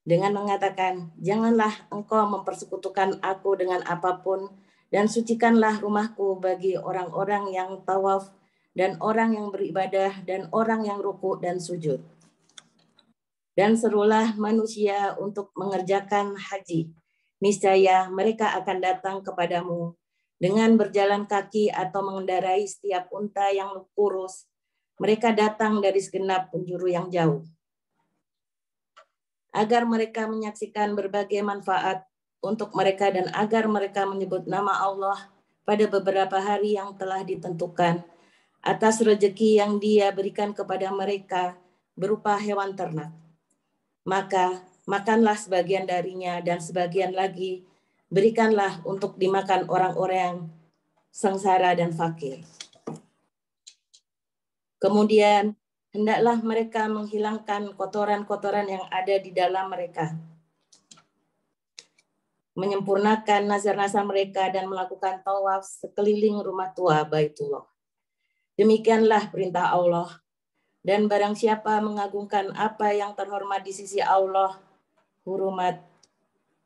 dengan mengatakan, janganlah engkau mempersekutukan aku dengan apapun, dan sucikanlah rumahku bagi orang-orang yang tawaf, dan orang yang beribadah, dan orang yang rukuk dan sujud. Dan serulah manusia untuk mengerjakan haji. Niscaya mereka akan datang kepadamu dengan berjalan kaki atau mengendarai setiap unta yang kurus. Mereka datang dari segenap penjuru yang jauh, agar mereka menyaksikan berbagai manfaat untuk mereka dan agar mereka menyebut nama Allah pada beberapa hari yang telah ditentukan atas rezeki yang Dia berikan kepada mereka berupa hewan ternak. Maka makanlah sebagian darinya dan sebagian lagi berikanlah untuk dimakan orang-orang yang sengsara dan fakir. Kemudian hendaklah mereka menghilangkan kotoran-kotoran yang ada di dalam mereka, menyempurnakan nazar-nazar mereka dan melakukan tawaf sekeliling rumah tua Baitullah. Demikianlah perintah Allah. Dan barang siapa mengagungkan apa yang terhormat di sisi Allah, hurumat,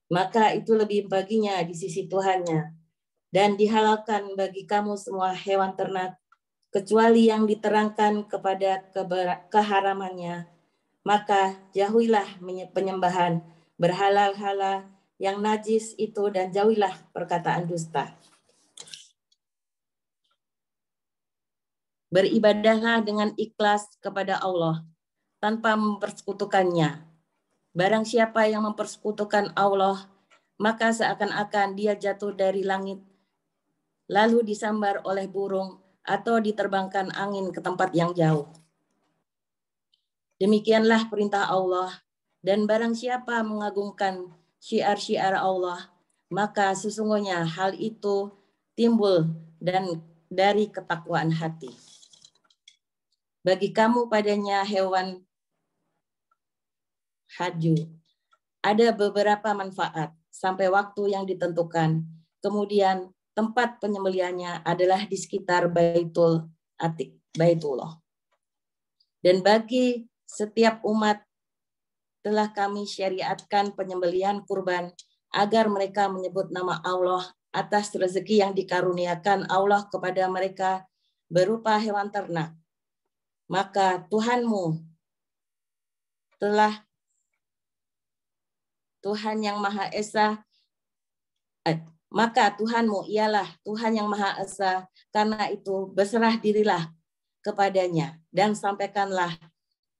maka itu lebih baginya di sisi Tuhannya. Dan dihalalkan bagi kamu semua hewan ternak, kecuali yang diterangkan kepada keharamannya. Maka jauhilah penyembahan berhala-hala yang najis itu dan jauhilah perkataan dusta. Beribadahlah dengan ikhlas kepada Allah tanpa mempersekutukannya. Barang siapa yang mempersekutukan Allah, maka seakan-akan dia jatuh dari langit, lalu disambar oleh burung atau diterbangkan angin ke tempat yang jauh. Demikianlah perintah Allah, dan barang siapa mengagungkan syiar-syiar Allah, maka sesungguhnya hal itu timbul dan dari ketakwaan hati. Bagi kamu padanya hewan haji, ada beberapa manfaat sampai waktu yang ditentukan. Kemudian tempat penyembelihannya adalah di sekitar Baitul Atiq, Baitullah. Dan bagi setiap umat telah kami syariatkan penyembelihan kurban agar mereka menyebut nama Allah atas rezeki yang dikaruniakan Allah kepada mereka berupa hewan ternak. Maka Tuhanmu telah Tuhan yang Maha Esa, maka Tuhanmu ialah Tuhan yang Maha Esa, karena itu berserah dirilah kepadanya dan sampaikanlah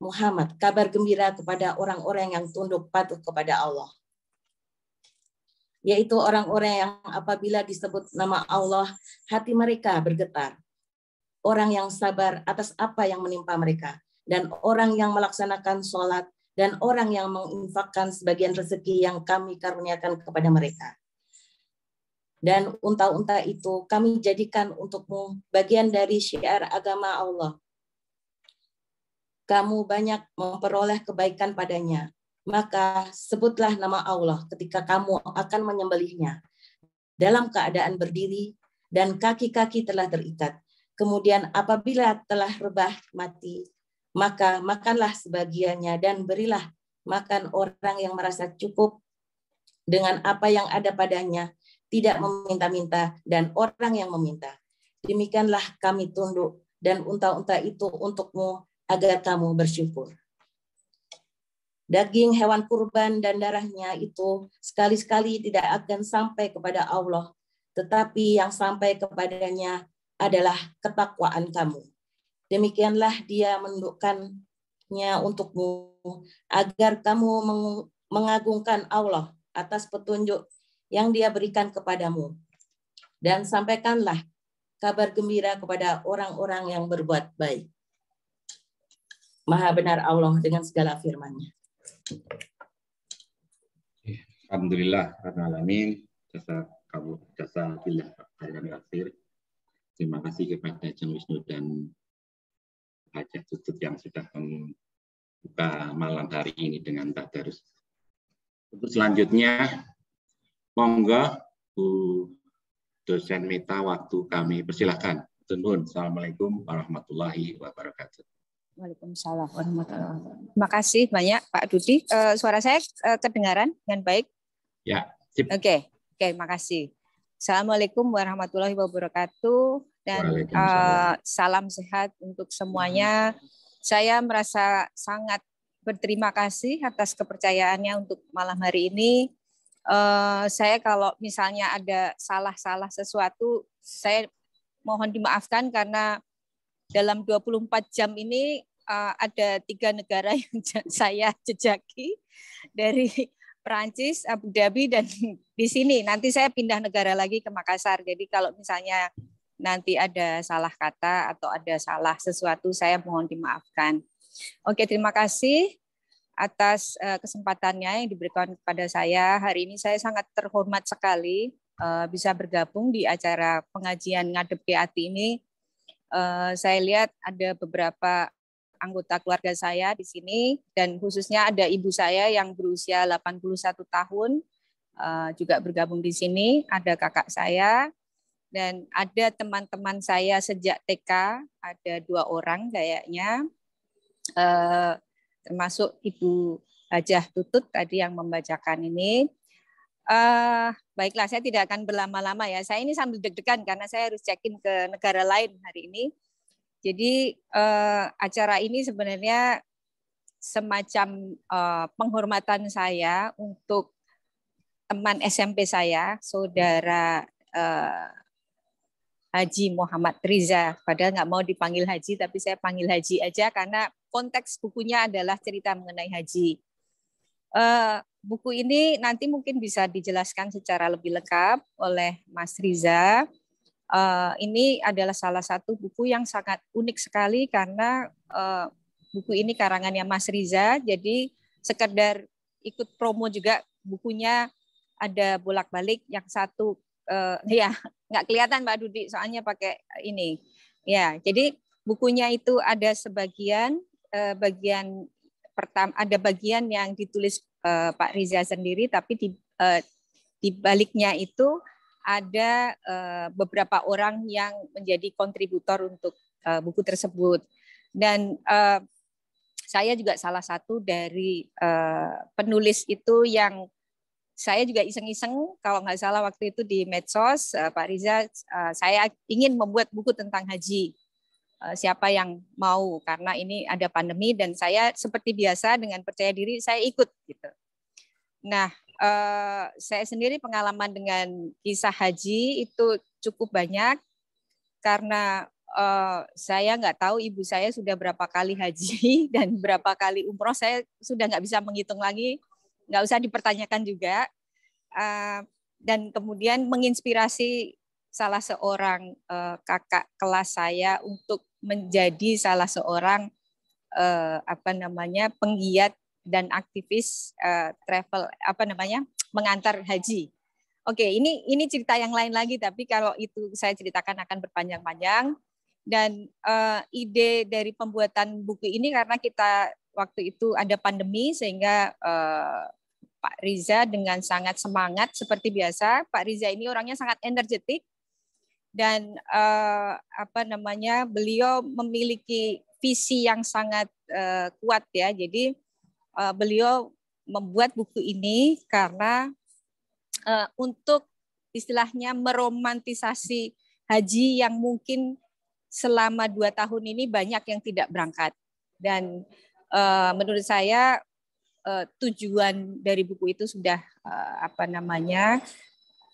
Muhammad kabar gembira kepada orang-orang yang tunduk patuh kepada Allah, yaitu orang-orang yang apabila disebut nama Allah, hati mereka bergetar, orang yang sabar atas apa yang menimpa mereka, dan orang yang melaksanakan sholat, dan orang yang menginfakkan sebagian rezeki yang kami karuniakan kepada mereka. Dan unta-unta itu kami jadikan untukmu bagian dari syiar agama Allah. Kamu banyak memperoleh kebaikan padanya, maka sebutlah nama Allah ketika kamu akan menyembelihnya dalam keadaan berdiri dan kaki-kaki telah terikat. Kemudian apabila telah rebah mati, maka makanlah sebagiannya dan berilah makan orang yang merasa cukup dengan apa yang ada padanya, tidak meminta-minta dan orang yang meminta. Demikianlah kami tunduk dan unta-unta itu untukmu agar kamu bersyukur. Daging hewan kurban dan darahnya itu sekali-sekali tidak akan sampai kepada Allah, tetapi yang sampai kepadanya adalah ketakwaan kamu. Demikianlah dia menundukkannya untukmu agar kamu mengagungkan Allah atas petunjuk yang dia berikan kepadamu. Dan sampaikanlah kabar gembira kepada orang-orang yang berbuat baik. Maha benar Allah dengan segala firman-Nya. Alhamdulillah, alamin. Jasa billah khairan katsir. Terima kasih kepada Jeng Wisnu dan Hajah Tutut yang sudah membuka malam hari ini dengan tadarus. Untuk selanjutnya, monggo Bu dosen Mita, waktu kami persilahkan. Assalamualaikum warahmatullahi wabarakatuh. Waalaikumsalam warahmatullahi wabarakatuh. Terima kasih banyak Pak Dudi. Suara saya kedengaran dengan baik? Ya, sip. Oke, makasih. Assalamualaikum warahmatullahi wabarakatuh dan salam sehat untuk semuanya. Saya merasa sangat berterima kasih atas kepercayaannya untuk malam hari ini. Saya kalau misalnya ada salah sesuatu, saya mohon dimaafkan karena dalam 24 jam ini ada 3 negara yang saya jejaki, dari Perancis, Abu Dhabi, dan di sini. Nanti saya pindah negara lagi ke Makassar. Jadi kalau misalnya nanti ada salah kata atau ada salah sesuatu, saya mohon dimaafkan. Oke, terima kasih atas kesempatannya yang diberikan kepada saya. Hari ini saya sangat terhormat sekali bisa bergabung di acara pengajian Ngadepi Ati ini. Saya lihat ada beberapa anggota keluarga saya di sini dan khususnya ada ibu saya yang berusia 81 tahun juga bergabung di sini, ada kakak saya dan ada teman-teman saya sejak TK, ada 2 orang kayaknya, termasuk Ibu Hajah Tutut tadi yang membacakan ini. Baiklah, saya tidak akan berlama-lama ya. Saya ini sambil deg-degan karena saya harus check-in ke negara lain hari ini. Jadi acara ini sebenarnya semacam penghormatan saya untuk teman SMP saya, saudara Haji Muhammad Riza. Padahal nggak mau dipanggil Haji, tapi saya panggil Haji aja karena konteks bukunya adalah cerita mengenai Haji. Buku ini nanti mungkin bisa dijelaskan secara lebih lengkap oleh Mas Riza. Ini adalah salah satu buku yang sangat unik sekali karena buku ini karangannya Mas Riza. Jadi sekedar ikut promo juga, bukunya ada bolak-balik. Yang satu ya nggak kelihatan Mbak Dudi soalnya pakai ini. Ya, jadi bukunya itu ada sebagian bagian pertama, ada bagian yang ditulis Pak Riza sendiri, tapi di baliknya itu ada beberapa orang yang menjadi kontributor untuk buku tersebut. Dan saya juga salah satu dari penulis itu yang saya juga iseng-iseng, kalau nggak salah waktu itu di medsos, Pak Riza, saya ingin membuat buku tentang haji. Siapa yang mau, karena ini ada pandemi dan saya seperti biasa dengan percaya diri saya ikut gitu. Nah, saya sendiri pengalaman dengan kisah haji itu cukup banyak karena saya nggak tahu ibu saya sudah berapa kali haji dan berapa kali umroh, saya sudah nggak bisa menghitung lagi, nggak usah dipertanyakan juga. Dan kemudian menginspirasi salah seorang kakak kelas saya untuk menjadi salah seorang penggiat dan aktivis travel mengantar haji. Oke, ini cerita yang lain lagi, tapi kalau itu saya ceritakan akan berpanjang-panjang. Dan ide dari pembuatan buku ini karena kita waktu itu ada pandemi sehingga Pak Riza dengan sangat semangat seperti biasa. Pak Riza ini orangnya sangat energetik dan beliau memiliki visi yang sangat kuat ya. Jadi beliau membuat buku ini karena untuk istilahnya meromantisasi haji yang mungkin selama 2 tahun ini banyak yang tidak berangkat. Dan menurut saya tujuan dari buku itu sudah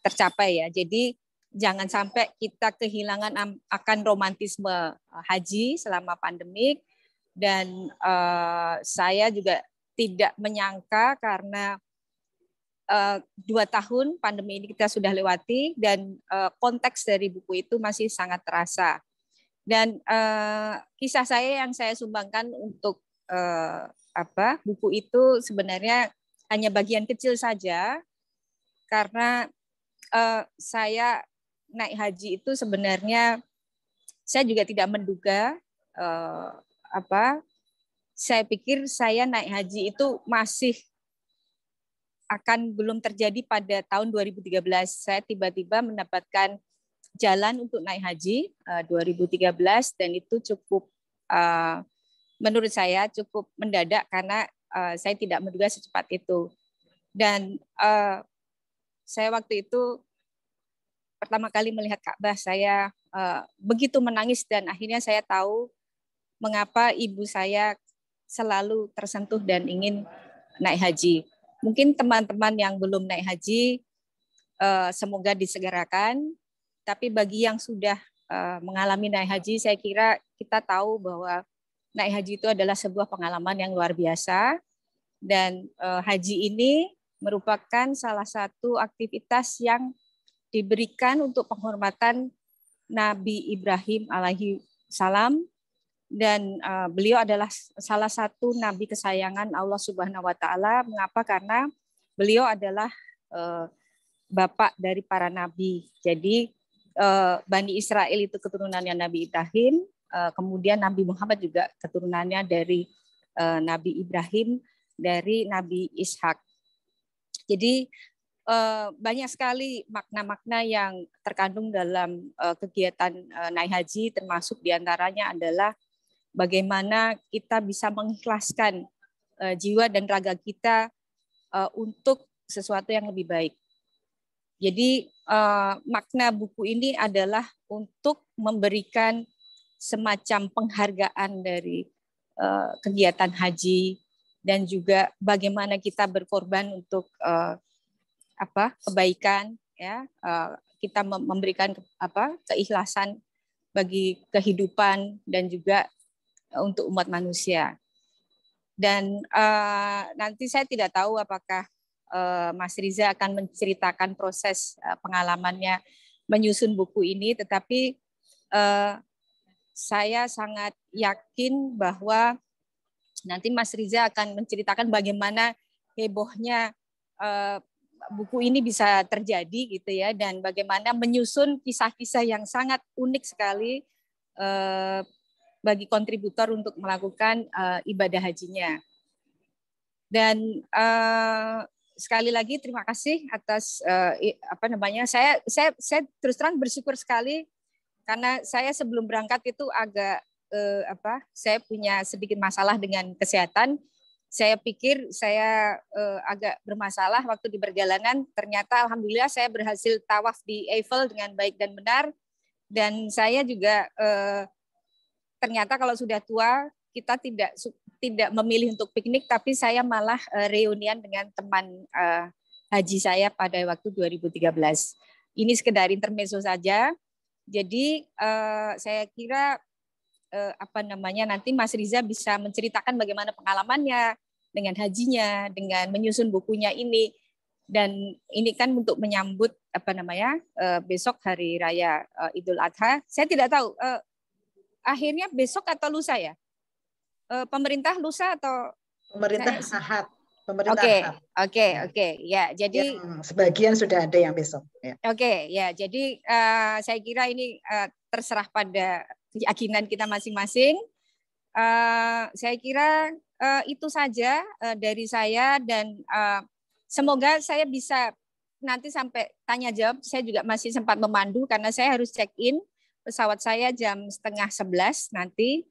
tercapai ya. Jadi jangan sampai kita kehilangan akan romantisme haji selama pandemik. Dan saya juga tidak menyangka karena 2 tahun pandemi ini kita sudah lewati dan konteks dari buku itu masih sangat terasa. Dan kisah saya yang saya sumbangkan untuk buku itu sebenarnya hanya bagian kecil saja karena saya naik haji itu sebenarnya saya juga tidak menduga saya pikir saya naik haji itu masih akan belum terjadi pada tahun 2013. Saya tiba-tiba mendapatkan jalan untuk naik haji 2013 dan itu cukup menurut saya cukup mendadak karena saya tidak menduga secepat itu. Dan saya waktu itu pertama kali melihat Ka'bah, saya begitu menangis dan akhirnya saya tahu mengapa ibu saya selalu tersentuh dan ingin naik haji. Mungkin teman-teman yang belum naik haji, semoga disegerakan. Tapi bagi yang sudah mengalami naik haji, saya kira kita tahu bahwa naik haji itu adalah sebuah pengalaman yang luar biasa. Dan haji ini merupakan salah satu aktivitas yang diberikan untuk penghormatan Nabi Ibrahim alaihi salam, dan beliau adalah salah satu nabi kesayangan Allah Subhanahu wa taala. Mengapa? Karena beliau adalah bapak dari para nabi. Jadi Bani Israel itu keturunannya Nabi Ibrahim, kemudian Nabi Muhammad juga keturunannya dari Nabi Ibrahim, dari Nabi Ishak. Jadi banyak sekali makna-makna yang terkandung dalam kegiatan naik haji, termasuk diantaranya adalah bagaimana kita bisa mengikhlaskan jiwa dan raga kita untuk sesuatu yang lebih baik. Jadi makna buku ini adalah untuk memberikan semacam penghargaan dari kegiatan haji dan juga bagaimana kita berkorban untuk kebaikan, ya, kita memberikan keikhlasan bagi kehidupan dan juga untuk umat manusia. Dan nanti saya tidak tahu apakah Mas Riza akan menceritakan proses pengalamannya menyusun buku ini, tetapi saya sangat yakin bahwa nanti Mas Riza akan menceritakan bagaimana hebohnya buku ini bisa terjadi gitu ya, dan bagaimana menyusun kisah-kisah yang sangat unik sekali bagi kontributor untuk melakukan ibadah hajinya. Dan sekali lagi terima kasih atas saya terus terang bersyukur sekali karena saya sebelum berangkat itu agak saya punya sedikit masalah dengan kesehatan. Saya pikir saya agak bermasalah waktu di perjalanan. Ternyata alhamdulillah saya berhasil tawaf di Eiffel dengan baik dan benar. Dan saya juga ternyata kalau sudah tua kita tidak memilih untuk piknik, tapi saya malah reunian dengan teman haji saya pada waktu 2013. Ini sekedar intermezzo saja. Jadi saya kira nanti Mas Riza bisa menceritakan bagaimana pengalamannya dengan hajinya, dengan menyusun bukunya ini, dan ini kan untuk menyambut besok hari raya Idul Adha. Saya tidak tahu akhirnya besok atau lusa ya, pemerintah lusa atau pemerintah Ahad. Oke. Ya, jadi yang sebagian sudah ada yang besok. Ya. Oke, ya. Jadi saya kira ini terserah pada keyakinan kita masing-masing. Saya kira itu saja dari saya, dan semoga saya bisa nanti sampai tanya jawab. Saya juga masih sempat memandu karena saya harus check in pesawat saya jam 10:30 nanti.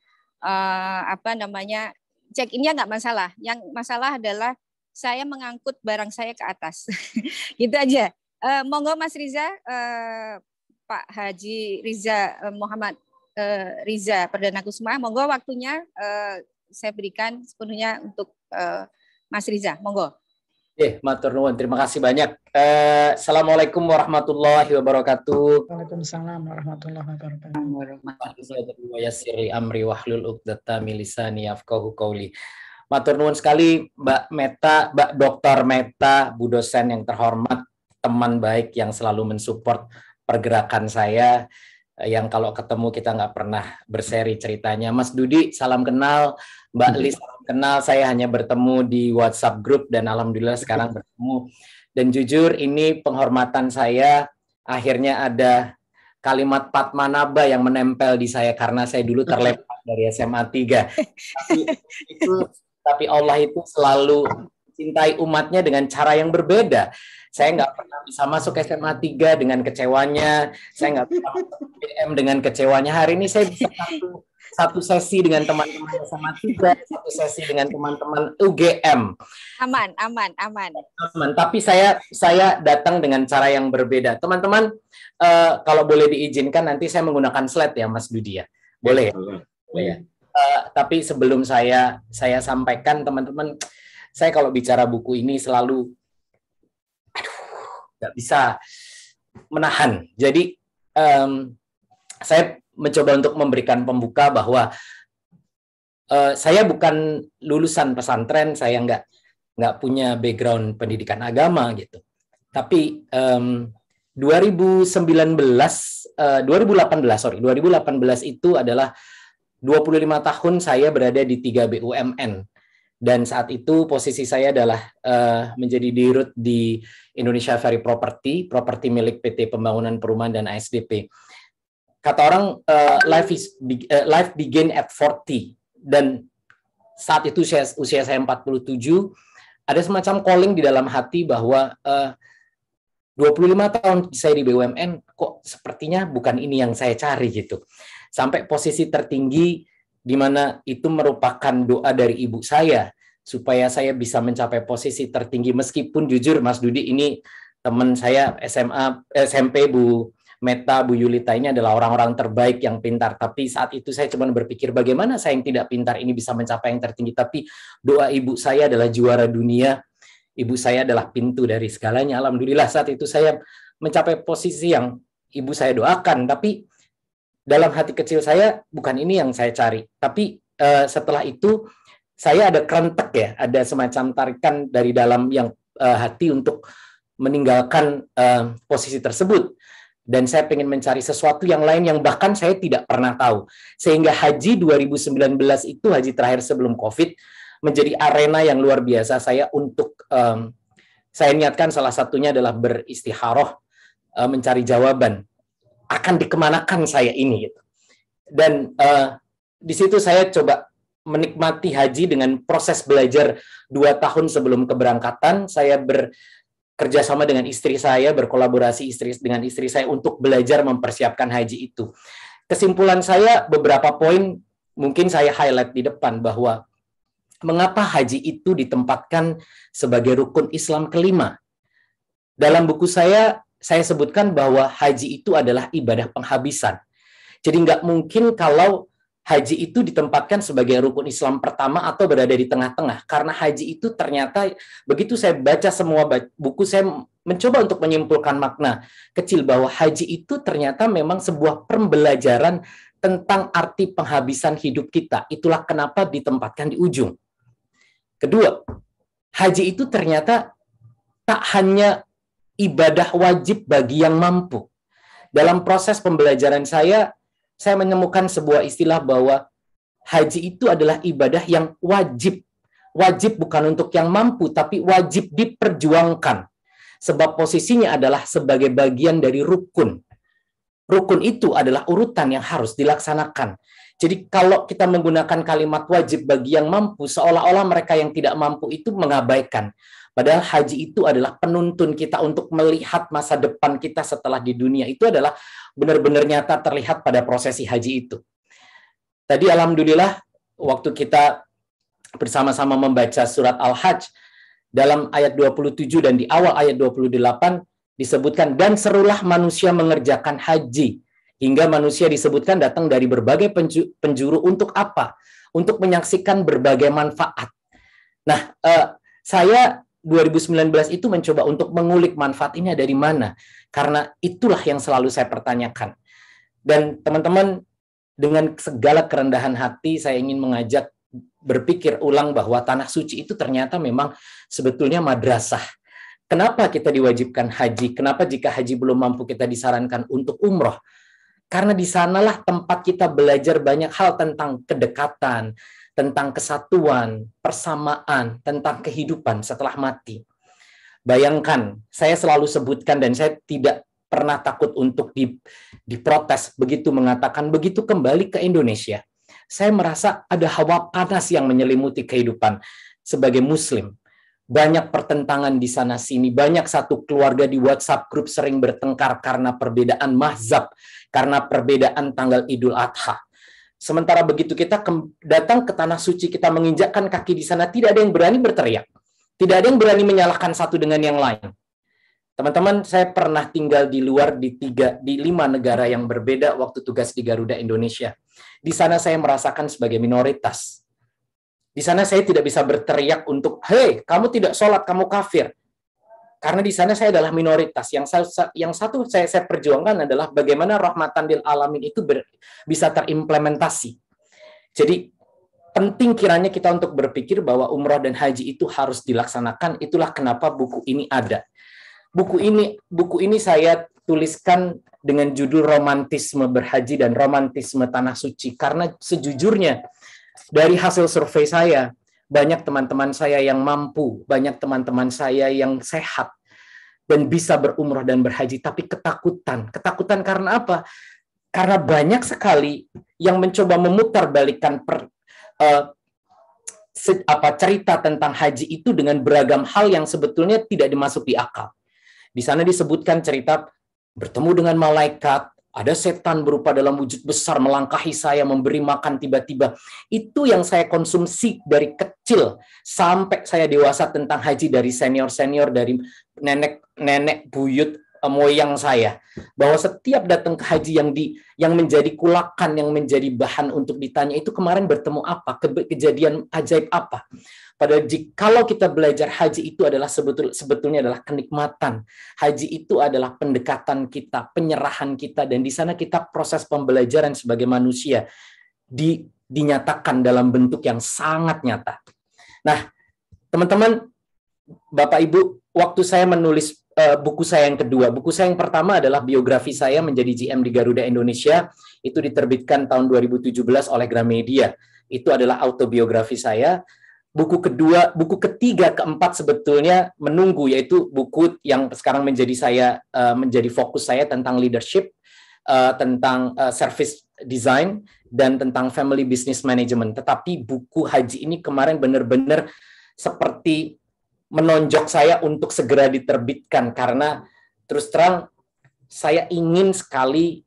Check innya nggak masalah. Yang masalah adalah saya mengangkut barang saya ke atas. Gitu aja. Monggo Mas Riza, Pak Haji Riza Muhammad Riza Perdana Kusuma, monggo waktunya saya berikan sepenuhnya untuk Mas Riza, monggo. Matur nuwun, terima kasih banyak. Assalamualaikum warahmatullahi wabarakatuh. Waalaikumsalam warahmatullahi wabarakatuh. Yassiri amri wahlul 'uqdatam min lisani yafqahu qauli. Matur nuwun sekali Mbak Meta, Mbak Dr. Meta, Bu dosen yang terhormat, teman baik yang selalu mensupport pergerakan saya, yang kalau ketemu kita nggak pernah berseri ceritanya. Mas Dudi, salam kenal. Mbak Lis, salam kenal. Saya hanya bertemu di WhatsApp group dan alhamdulillah sekarang bertemu. Dan jujur ini penghormatan saya, akhirnya ada kalimat Padmanaba yang menempel di saya karena saya dulu terlempar dari SMA 3. Tapi Allah itu selalu mencintai umatnya dengan cara yang berbeda. Saya nggak pernah bisa masuk SMA 3 dengan kecewanya, saya nggak bisa masuk BM dengan kecewanya. Hari ini saya bisa satu sesi dengan teman-teman SMA 3, satu sesi dengan teman-teman UGM. Aman. Tapi saya datang dengan cara yang berbeda. Teman-teman, kalau boleh diizinkan nanti saya menggunakan slide ya, Mas Dudi ya. Boleh ya? Boleh ya. Tapi sebelum saya sampaikan, teman-teman, saya kalau bicara buku ini selalu nggak bisa menahan. Jadi saya mencoba untuk memberikan pembuka bahwa saya bukan lulusan pesantren, saya nggak punya background pendidikan agama gitu. Tapi 2018 itu adalah 25 tahun saya berada di 3 BUMN. Dan saat itu posisi saya adalah menjadi dirut di Indonesia Ferry Property milik PT Pembangunan Perumahan dan ASDP. Kata orang life begin at 40, dan saat itu usia saya 47, ada semacam calling di dalam hati bahwa 25 tahun saya di BUMN kok sepertinya bukan ini yang saya cari gitu. Sampai posisi tertinggi di mana itu merupakan doa dari ibu saya supaya saya bisa mencapai posisi tertinggi, meskipun jujur Mas Dudi ini teman saya SMP, Bu Meta, Bu Yulita ini adalah orang-orang terbaik yang pintar. Tapi saat itu saya cuma berpikir bagaimana saya yang tidak pintar ini bisa mencapai yang tertinggi. Tapi doa ibu saya adalah juara dunia. Ibu saya adalah pintu dari segalanya. Alhamdulillah saat itu saya mencapai posisi yang ibu saya doakan. Tapi dalam hati kecil saya bukan ini yang saya cari. Tapi setelah itu saya ada kerentek ya. Ada semacam tarikan dari dalam yang hati untuk meninggalkan posisi tersebut. Dan saya ingin mencari sesuatu yang lain yang bahkan saya tidak pernah tahu. Sehingga haji 2019 itu, haji terakhir sebelum COVID, menjadi arena yang luar biasa saya untuk, saya niatkan salah satunya adalah beristikharah, mencari jawaban. Akan dikemanakan saya ini? Gitu. Dan di situ saya coba menikmati haji dengan proses belajar 2 tahun sebelum keberangkatan. Saya kerjasama dengan istri saya, berkolaborasi dengan istri saya untuk belajar mempersiapkan haji itu. Kesimpulan saya beberapa poin mungkin saya highlight di depan, bahwa mengapa haji itu ditempatkan sebagai rukun Islam kelima. Dalam buku saya sebutkan bahwa haji itu adalah ibadah penghabisan. Jadi nggak mungkin kalau haji itu ditempatkan sebagai rukun Islam pertama atau berada di tengah-tengah. Karena haji itu ternyata, begitu saya baca semua buku, saya mencoba untuk menyimpulkan makna kecil bahwa haji itu ternyata memang sebuah pembelajaran tentang arti penghabisan hidup kita. Itulah kenapa ditempatkan di ujung. Kedua, haji itu ternyata tak hanya ibadah wajib bagi yang mampu. Dalam proses pembelajaran saya menemukan sebuah istilah bahwa haji itu adalah ibadah yang wajib. Wajib bukan untuk yang mampu, tapi wajib diperjuangkan. Sebab posisinya adalah sebagai bagian dari rukun. Rukun itu adalah urutan yang harus dilaksanakan. Jadi kalau kita menggunakan kalimat wajib bagi yang mampu, seolah-olah mereka yang tidak mampu itu mengabaikan. Padahal haji itu adalah penuntun kita untuk melihat masa depan kita setelah di dunia. Itu adalah benar-benar nyata terlihat pada prosesi haji itu. Tadi alhamdulillah waktu kita bersama-sama membaca surat Al-Hajj, dalam ayat 27 dan di awal ayat 28 disebutkan, dan serulah manusia mengerjakan haji. Hingga manusia disebutkan datang dari berbagai penjuru untuk apa? Untuk menyaksikan berbagai manfaat. Nah, saya 2019 itu mencoba untuk mengulik manfaat ini dari mana. Karena itulah yang selalu saya pertanyakan. Dan teman-teman, dengan segala kerendahan hati, saya ingin mengajak berpikir ulang bahwa Tanah Suci itu ternyata memang sebetulnya madrasah. Kenapa kita diwajibkan haji? Kenapa jika haji belum mampu kita disarankan untuk umroh? Karena di sanalah tempat kita belajar banyak hal tentang kedekatan, tentang kesatuan, persamaan, tentang kehidupan setelah mati. Bayangkan, saya selalu sebutkan dan saya tidak pernah takut untuk diprotes begitu mengatakan, begitu kembali ke Indonesia, saya merasa ada hawa panas yang menyelimuti kehidupan sebagai Muslim. Banyak pertentangan di sana-sini, banyak satu keluarga di WhatsApp grup sering bertengkar karena perbedaan mazhab, karena perbedaan tanggal Idul Adha. Sementara begitu kita datang ke tanah suci, kita menginjakkan kaki di sana, tidak ada yang berani berteriak. Tidak ada yang berani menyalahkan satu dengan yang lain. Teman-teman, saya pernah tinggal di luar di 5 negara yang berbeda waktu tugas di Garuda Indonesia. Di sana saya merasakan sebagai minoritas. Di sana saya tidak bisa berteriak untuk, hei, kamu tidak sholat, kamu kafir. Karena di sana saya adalah minoritas. Yang satu saya perjuangkan adalah bagaimana rahmatan lil alamin itu bisa terimplementasi. Jadi penting kiranya kita untuk berpikir bahwa umroh dan haji itu harus dilaksanakan. Itulah kenapa buku ini ada. Buku ini saya tuliskan dengan judul Romantisme Berhaji dan Romantisme Tanah Suci. Karena sejujurnya dari hasil survei saya, banyak teman-teman saya yang mampu, banyak teman-teman saya yang sehat, dan bisa berumrah dan berhaji, tapi ketakutan. Ketakutan karena apa? Karena banyak sekali yang mencoba memutarbalikkan cerita tentang haji itu dengan beragam hal yang sebetulnya tidak dimasuki akal. Di sana disebutkan cerita bertemu dengan malaikat, ada setan berupa dalam wujud besar melangkahi saya, memberi makan tiba-tiba. Itu yang saya konsumsi dari kecil sampai saya dewasa tentang haji, dari senior-senior, dari nenek buyut moyang saya. Bahwa setiap datang ke haji yang menjadi kulakan, yang menjadi bahan untuk ditanya, itu kemarin bertemu apa? Kejadian ajaib apa? Padahal kalau kita belajar haji itu adalah sebetulnya adalah kenikmatan. Haji itu adalah pendekatan kita, penyerahan kita, dan di sana kita proses pembelajaran sebagai manusia dinyatakan dalam bentuk yang sangat nyata. Nah, teman-teman, Bapak Ibu, waktu saya menulis buku saya yang kedua, buku saya yang pertama adalah biografi saya menjadi GM di Garuda Indonesia, itu diterbitkan tahun 2017 oleh Gramedia. Itu adalah autobiografi saya. Buku ketiga, keempat sebetulnya menunggu, yaitu buku yang sekarang menjadi fokus saya tentang leadership, tentang service design, dan tentang family business management. Tetapi buku haji ini kemarin benar-benar seperti menonjok saya untuk segera diterbitkan, karena terus terang saya ingin sekali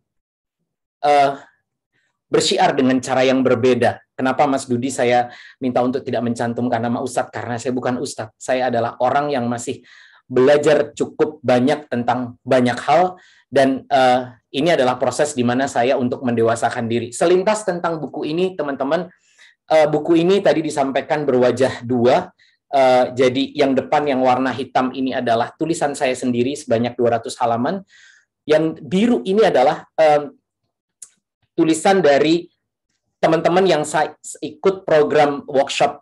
bersyiar dengan cara yang berbeda. Kenapa Mas Dudi saya minta untuk tidak mencantumkan nama Ustadz? Karena saya bukan Ustadz. Saya adalah orang yang masih belajar cukup banyak tentang banyak hal, dan ini adalah proses di mana saya untuk mendewasakan diri. Selintas tentang buku ini, teman-teman, buku ini tadi disampaikan berwajah dua. Jadi yang depan yang warna hitam ini adalah tulisan saya sendiri sebanyak 200 halaman. Yang biru ini adalah tulisan dari teman-teman yang ikut program workshop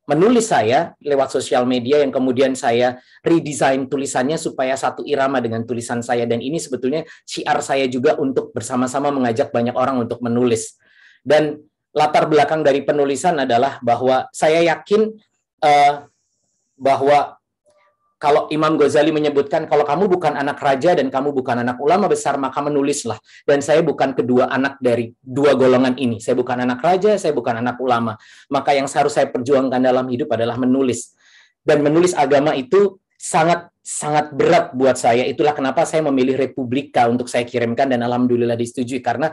menulis saya lewat sosial media, yang kemudian saya redesign tulisannya supaya satu irama dengan tulisan saya. Dan ini sebetulnya syiar saya juga untuk bersama-sama mengajak banyak orang untuk menulis. Dan latar belakang dari penulisan adalah bahwa saya yakin bahwa kalau Imam Ghazali menyebutkan, kalau kamu bukan anak raja dan kamu bukan anak ulama besar, maka menulislah. Dan saya bukan kedua anak dari dua golongan ini. Saya bukan anak raja, saya bukan anak ulama. Maka yang harus saya perjuangkan dalam hidup adalah menulis. Dan menulis agama itu sangat berat buat saya. Itulah kenapa saya memilih Republika untuk saya kirimkan, dan alhamdulillah disetujui. Karena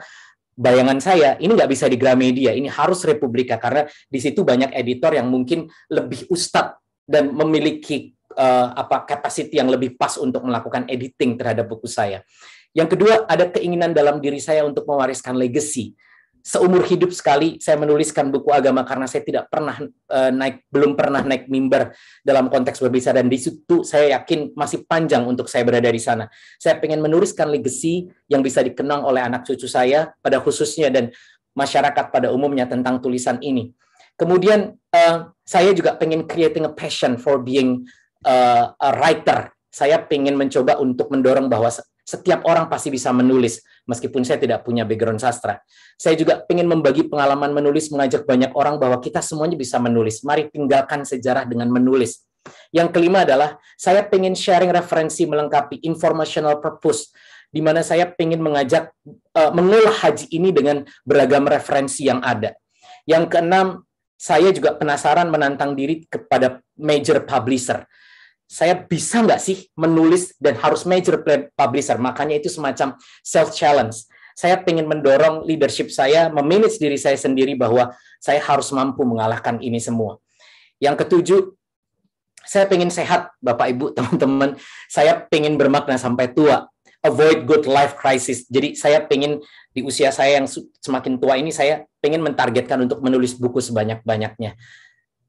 bayangan saya, ini nggak bisa di Gramedia, ini harus Republika. Karena di situ banyak editor yang mungkin lebih ustadz dan memiliki capacity yang lebih pas untuk melakukan editing terhadap buku saya. Yang kedua, ada keinginan dalam diri saya untuk mewariskan legacy. Seumur hidup sekali saya menuliskan buku agama karena saya belum pernah naik mimbar dalam konteks berbicara, dan di situ saya yakin masih panjang untuk saya berada di sana. Saya pengen menuliskan legacy yang bisa dikenang oleh anak cucu saya pada khususnya, dan masyarakat pada umumnya tentang tulisan ini. Kemudian saya juga pengen creating a passion for being a writer. Saya pengen mencoba untuk mendorong bahwa setiap orang pasti bisa menulis, meskipun saya tidak punya background sastra. Saya juga pengen membagi pengalaman menulis, mengajak banyak orang bahwa kita semuanya bisa menulis. Mari tinggalkan sejarah dengan menulis. Yang kelima adalah saya pengen sharing referensi melengkapi informational purpose, di mana saya pengen mengajak mengolah haji ini dengan beragam referensi yang ada. Yang keenam, saya juga penasaran menantang diri kepada major publisher. Saya bisa nggak sih menulis dan harus major publisher? Makanya itu semacam self-challenge. Saya ingin mendorong leadership saya, memanage diri saya sendiri bahwa saya harus mampu mengalahkan ini semua. Yang ketujuh, saya pengen sehat, Bapak Ibu, teman-teman. Saya pengen bermakna sampai tua. Avoid good life crisis. Jadi saya pengen di usia saya yang semakin tua ini, saya pengen mentargetkan untuk menulis buku sebanyak-banyaknya.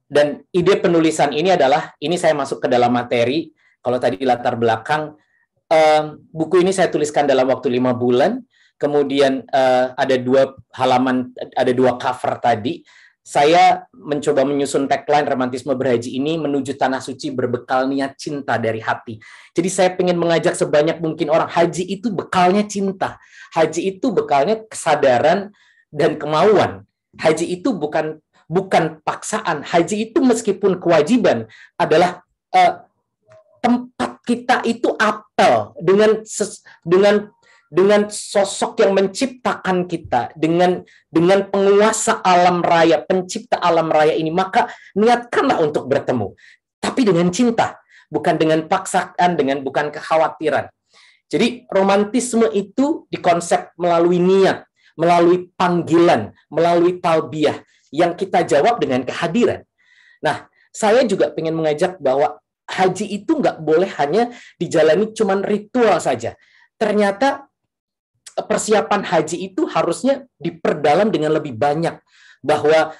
Dan ide penulisan ini adalah, ini saya masuk ke dalam materi, kalau tadi latar belakang, buku ini saya tuliskan dalam waktu 5 bulan, kemudian ada 2 halaman, ada 2 cover tadi. Saya mencoba menyusun tagline Romantisme Berhaji ini menuju Tanah Suci berbekal niat cinta dari hati. Jadi saya ingin mengajak sebanyak mungkin orang, haji itu bekalnya cinta. Haji itu bekalnya kesadaran dan kemauan. Haji itu bukan paksaan. Haji itu meskipun kewajiban adalah tempat kita itu apel dengan sosok yang menciptakan kita, dengan penguasa alam raya, pencipta alam raya ini, maka niatkanlah untuk bertemu. Tapi dengan cinta, bukan dengan paksaan, bukan kekhawatiran. Jadi romantisme itu dikonsep melalui niat, melalui panggilan, melalui talbiyah, yang kita jawab dengan kehadiran. Nah, saya juga ingin mengajak bahwa haji itu nggak boleh hanya dijalani cuman ritual saja. Ternyata persiapan haji itu harusnya diperdalam dengan lebih banyak, bahwa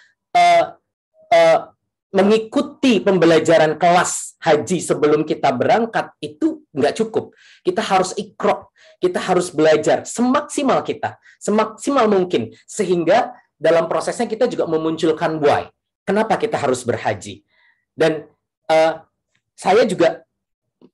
mengikuti pembelajaran kelas haji sebelum kita berangkat itu nggak cukup. Kita harus ikro, kita harus belajar semaksimal kita, semaksimal mungkin, sehingga dalam prosesnya kita juga memunculkan why. Kenapa kita harus berhaji? Dan saya juga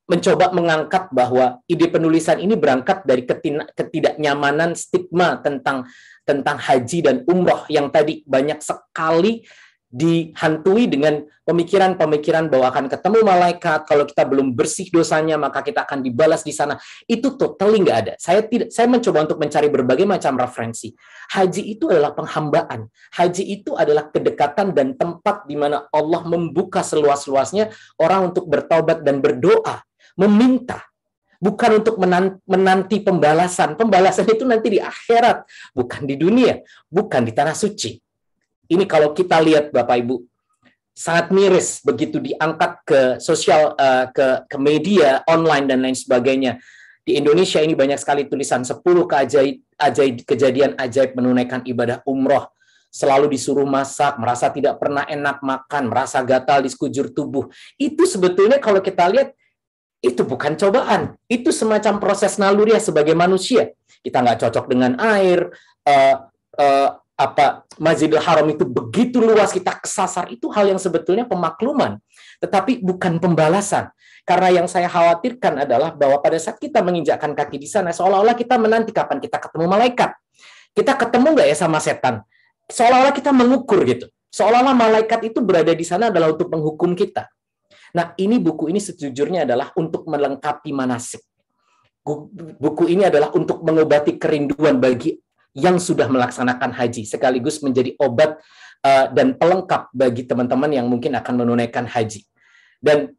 mencoba mengangkat bahwa ide penulisan ini berangkat dari ketidaknyamanan stigma tentang haji dan umroh yang tadi banyak sekali dihantui dengan pemikiran-pemikiran bahwa akan ketemu malaikat, kalau kita belum bersih dosanya maka kita akan dibalas di sana. Itu totally nggak ada. Saya mencoba untuk mencari berbagai macam referensi. Haji itu adalah penghambaan. Haji itu adalah kedekatan dan tempat di mana Allah membuka seluas-luasnya orang untuk bertaubat dan berdoa, meminta. Bukan untuk menanti pembalasan. Pembalasan itu nanti di akhirat, bukan di dunia, bukan di tanah suci. Ini kalau kita lihat Bapak Ibu, sangat miris begitu diangkat ke sosial, ke media online dan lain sebagainya. Di Indonesia ini banyak sekali tulisan 10 kejadian ajaib menunaikan ibadah umroh. Selalu disuruh masak, merasa tidak pernah enak makan, merasa gatal di sekujur tubuh. Itu sebetulnya kalau kita lihat, itu bukan cobaan. Itu semacam proses naluriah sebagai manusia. Kita nggak cocok dengan air, Masjidil Haram itu begitu luas, kita kesasar, itu hal yang sebetulnya pemakluman, tetapi bukan pembalasan. Karena yang saya khawatirkan adalah bahwa pada saat kita menginjakkan kaki di sana, seolah-olah kita menanti kapan kita ketemu malaikat. Kita ketemu nggak ya sama setan? Seolah-olah kita mengukur gitu. Seolah-olah malaikat itu berada di sana adalah untuk menghukum kita. Nah, buku ini sejujurnya adalah untuk melengkapi manasik. Buku ini adalah untuk mengobati kerinduan bagi yang sudah melaksanakan haji, sekaligus menjadi obat dan pelengkap bagi teman-teman yang mungkin akan menunaikan haji. Dan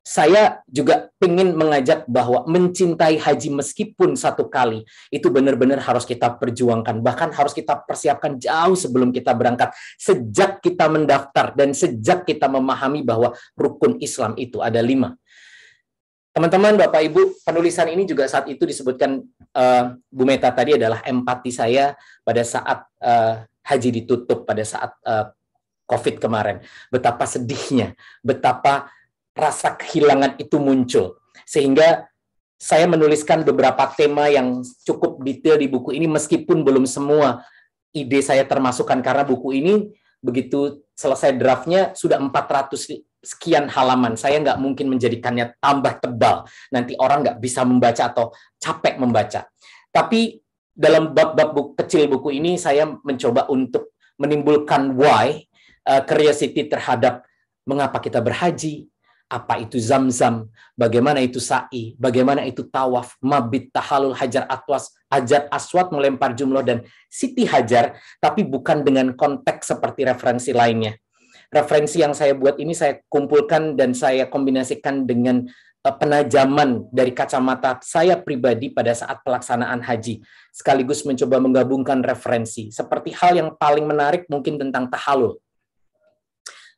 saya juga ingin mengajak bahwa mencintai haji meskipun satu kali, itu benar-benar harus kita perjuangkan. Bahkan harus kita persiapkan jauh sebelum kita berangkat. Sejak kita mendaftar dan sejak kita memahami bahwa rukun Islam itu ada 5. Teman-teman, Bapak Ibu, penulisan ini juga saat itu disebutkan Bu Meta tadi adalah empati saya pada saat haji ditutup, pada saat COVID kemarin. Betapa sedihnya, betapa rasa kehilangan itu muncul. Sehingga saya menuliskan beberapa tema yang cukup detail di buku ini, meskipun belum semua ide saya termasukkan, karena buku ini begitu selesai draftnya sudah 400 sekian halaman. Saya nggak mungkin menjadikannya tambah tebal. Nanti orang nggak bisa membaca atau capek membaca. Tapi dalam bab-bab kecil buku ini, saya mencoba untuk menimbulkan why, curiosity terhadap mengapa kita berhaji, apa itu Zamzam, bagaimana itu sa'i, bagaimana itu tawaf, mabit, tahalul, hajar aswad, melempar jumroh, dan Siti Hajar, tapi bukan dengan konteks seperti referensi lainnya. Referensi yang saya buat ini saya kumpulkan dan saya kombinasikan dengan penajaman dari kacamata saya pribadi pada saat pelaksanaan haji, sekaligus mencoba menggabungkan referensi. Seperti hal yang paling menarik mungkin tentang tahalul.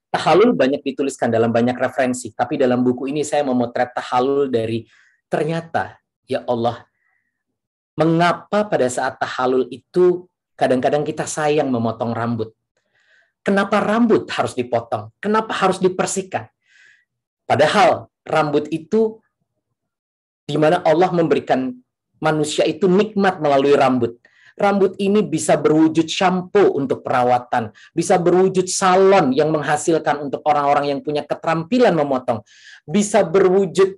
Tahalul banyak dituliskan dalam banyak referensi, tapi dalam buku ini saya memotret tahalul dari ternyata, ya Allah, mengapa pada saat tahalul itu kadang-kadang kita sayang memotong rambut? Kenapa rambut harus dipotong? Kenapa harus dipersihkan? Padahal rambut itu di mana Allah memberikan manusia itu nikmat melalui rambut. Rambut ini bisa berwujud shampoo untuk perawatan, bisa berwujud salon yang menghasilkan untuk orang-orang yang punya keterampilan memotong, bisa berwujud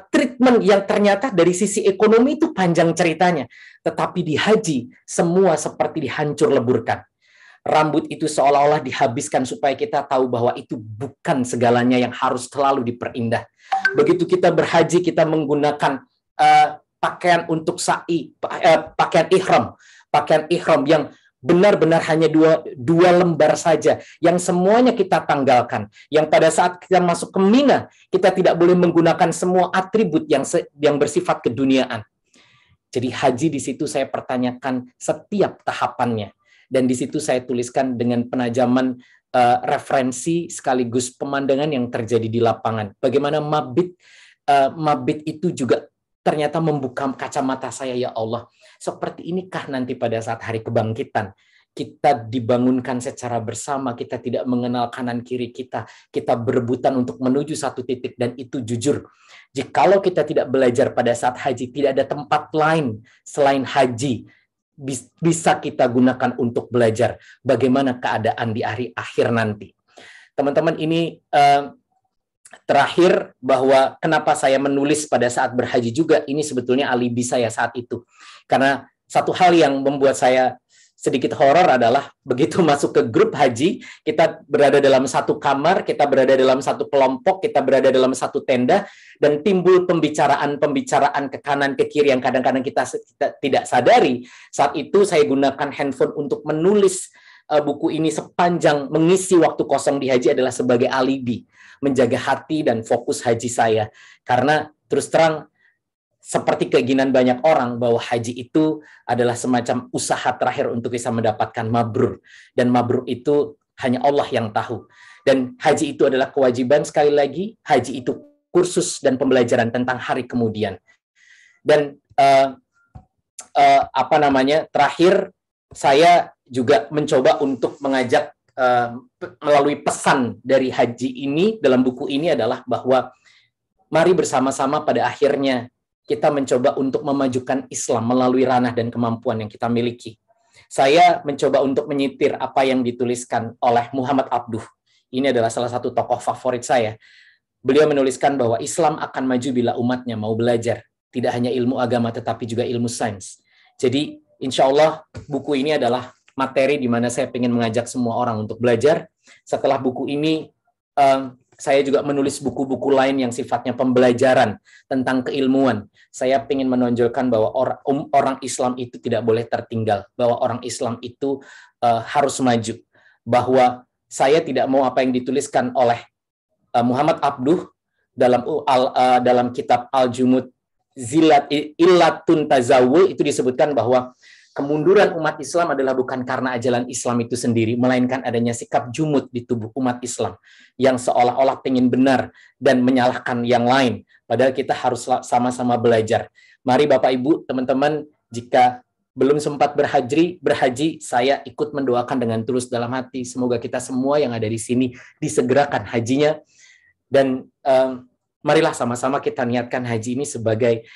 treatment yang ternyata dari sisi ekonomi itu panjang ceritanya, tetapi di haji semua seperti dihancur leburkan. Rambut itu seolah-olah dihabiskan supaya kita tahu bahwa itu bukan segalanya yang harus selalu diperindah. Begitu kita berhaji, kita menggunakan pakaian untuk sa'i, pakaian ihram yang benar-benar hanya dua lembar saja, yang semuanya kita tanggalkan. Yang pada saat kita masuk ke Mina, kita tidak boleh menggunakan semua atribut yang bersifat keduniaan. Jadi haji di situ saya pertanyakan setiap tahapannya. Dan di situ saya tuliskan dengan penajaman referensi sekaligus pemandangan yang terjadi di lapangan. Bagaimana mabit itu juga ternyata membuka kacamata saya, ya Allah. Seperti inikah nanti pada saat hari kebangkitan? Kita dibangunkan secara bersama, kita tidak mengenal kanan kiri kita berebutan untuk menuju satu titik, dan itu jujur. Jikalau kita tidak belajar pada saat haji, tidak ada tempat lain selain haji bisa kita gunakan untuk belajar bagaimana keadaan di hari akhir nanti. Teman-teman, ini terakhir bahwa kenapa saya menulis pada saat berhaji juga, ini sebetulnya alibi saya saat itu. Karena satu hal yang membuat saya sedikit horor adalah begitu masuk ke grup haji, kita berada dalam satu kamar, kita berada dalam satu kelompok, kita berada dalam satu tenda, dan timbul pembicaraan ke kanan, ke kiri yang kadang-kadang kita tidak sadari. Saat itu saya gunakan handphone untuk menulis buku ini sepanjang mengisi waktu kosong di haji adalah sebagai alibi, menjaga hati dan fokus haji saya. Karena terus terang, seperti keinginan banyak orang bahwa haji itu adalah semacam usaha terakhir untuk bisa mendapatkan mabrur. Dan mabrur itu hanya Allah yang tahu. Dan haji itu adalah kewajiban, sekali lagi, haji itu kursus dan pembelajaran tentang hari kemudian. Dan terakhir, saya juga mencoba untuk mengajak melalui pesan dari haji ini, dalam buku ini adalah bahwa mari bersama-sama pada akhirnya kita mencoba untuk memajukan Islam melalui ranah dan kemampuan yang kita miliki. Saya mencoba untuk menyitir apa yang dituliskan oleh Muhammad Abduh. Ini adalah salah satu tokoh favorit saya. Beliau menuliskan bahwa Islam akan maju bila umatnya mau belajar. Tidak hanya ilmu agama, tetapi juga ilmu sains. Jadi, insya Allah, buku ini adalah materi di mana saya ingin mengajak semua orang untuk belajar. Setelah buku ini, saya juga menulis buku-buku lain yang sifatnya pembelajaran tentang keilmuan. Saya ingin menonjolkan bahwa orang Islam itu tidak boleh tertinggal, bahwa orang Islam itu harus maju. Bahwa saya tidak mau apa yang dituliskan oleh Muhammad Abduh dalam kitab Al-Jumud Illatun Tazawul, itu disebutkan bahwa kemunduran umat Islam adalah bukan karena ajalan Islam itu sendiri, melainkan adanya sikap jumud di tubuh umat Islam yang seolah-olah ingin benar dan menyalahkan yang lain. Padahal kita harus sama-sama belajar. Mari Bapak Ibu, teman-teman, jika belum sempat berhaji, saya ikut mendoakan dengan tulus dalam hati. Semoga kita semua yang ada di sini disegerakan hajinya. Dan marilah sama-sama kita niatkan haji ini sebagai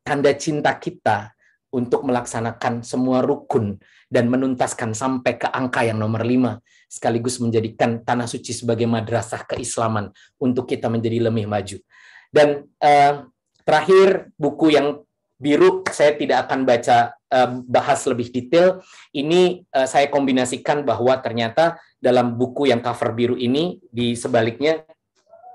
tanda cinta kita untuk melaksanakan semua rukun dan menuntaskan sampai ke angka yang nomor 5, sekaligus menjadikan Tanah Suci sebagai madrasah keislaman untuk kita menjadi lebih maju. Dan terakhir, buku yang biru saya tidak akan bahas lebih detail. Ini saya kombinasikan bahwa ternyata dalam buku yang cover biru ini, di sebaliknya,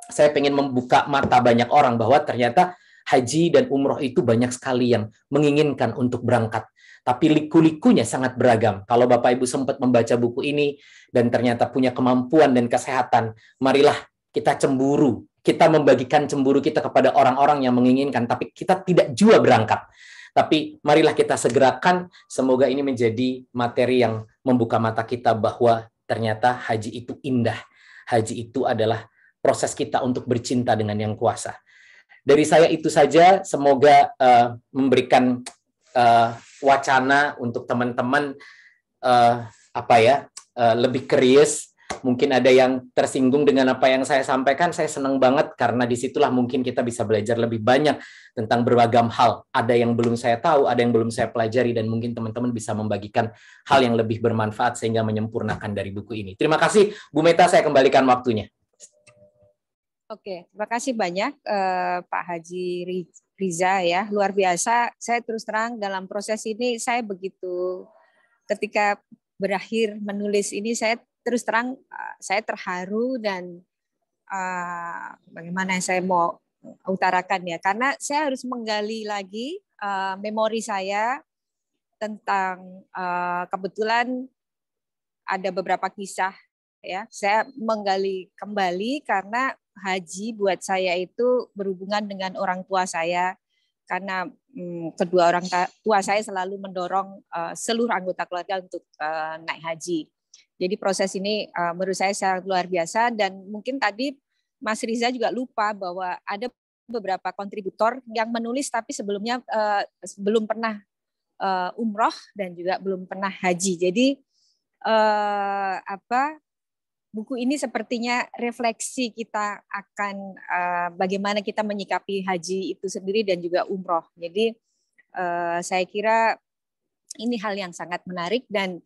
saya ingin membuka mata banyak orang bahwa ternyata haji dan umroh itu banyak sekali yang menginginkan untuk berangkat. Tapi liku-likunya sangat beragam. Kalau Bapak Ibu sempat membaca buku ini dan ternyata punya kemampuan dan kesehatan, marilah kita cemburu, kita membagikan cemburu kita kepada orang-orang yang menginginkan, tapi kita tidak jua berangkat. Tapi marilah kita segerakan, semoga ini menjadi materi yang membuka mata kita bahwa ternyata haji itu indah. Haji itu adalah proses kita untuk bercinta dengan Yang Kuasa. Dari saya itu saja, semoga memberikan wacana untuk teman-teman lebih curious. Mungkin ada yang tersinggung dengan apa yang saya sampaikan. Saya senang banget karena disitulah mungkin kita bisa belajar lebih banyak tentang beragam hal. Ada yang belum saya tahu, ada yang belum saya pelajari, dan mungkin teman-teman bisa membagikan hal yang lebih bermanfaat sehingga menyempurnakan dari buku ini. Terima kasih, Bu Meta, saya kembalikan waktunya. Oke, terima kasih banyak Pak Haji Riza ya, luar biasa. Saya terus terang dalam proses ini saya begitu, ketika berakhir menulis ini saya terus terang saya terharu dan bagaimana saya mau utarakan ya, karena saya harus menggali lagi memori saya tentang kebetulan ada beberapa kisah ya, saya menggali kembali karena haji buat saya itu berhubungan dengan orang tua saya, karena kedua orang tua saya selalu mendorong seluruh anggota keluarga untuk naik haji. Jadi proses ini menurut saya sangat luar biasa, dan mungkin tadi Mas Riza juga lupa bahwa ada beberapa kontributor yang menulis tapi sebelumnya belum pernah umroh dan juga belum pernah haji. Jadi buku ini sepertinya refleksi kita akan bagaimana kita menyikapi haji itu sendiri dan juga umroh. Jadi saya kira ini hal yang sangat menarik, dan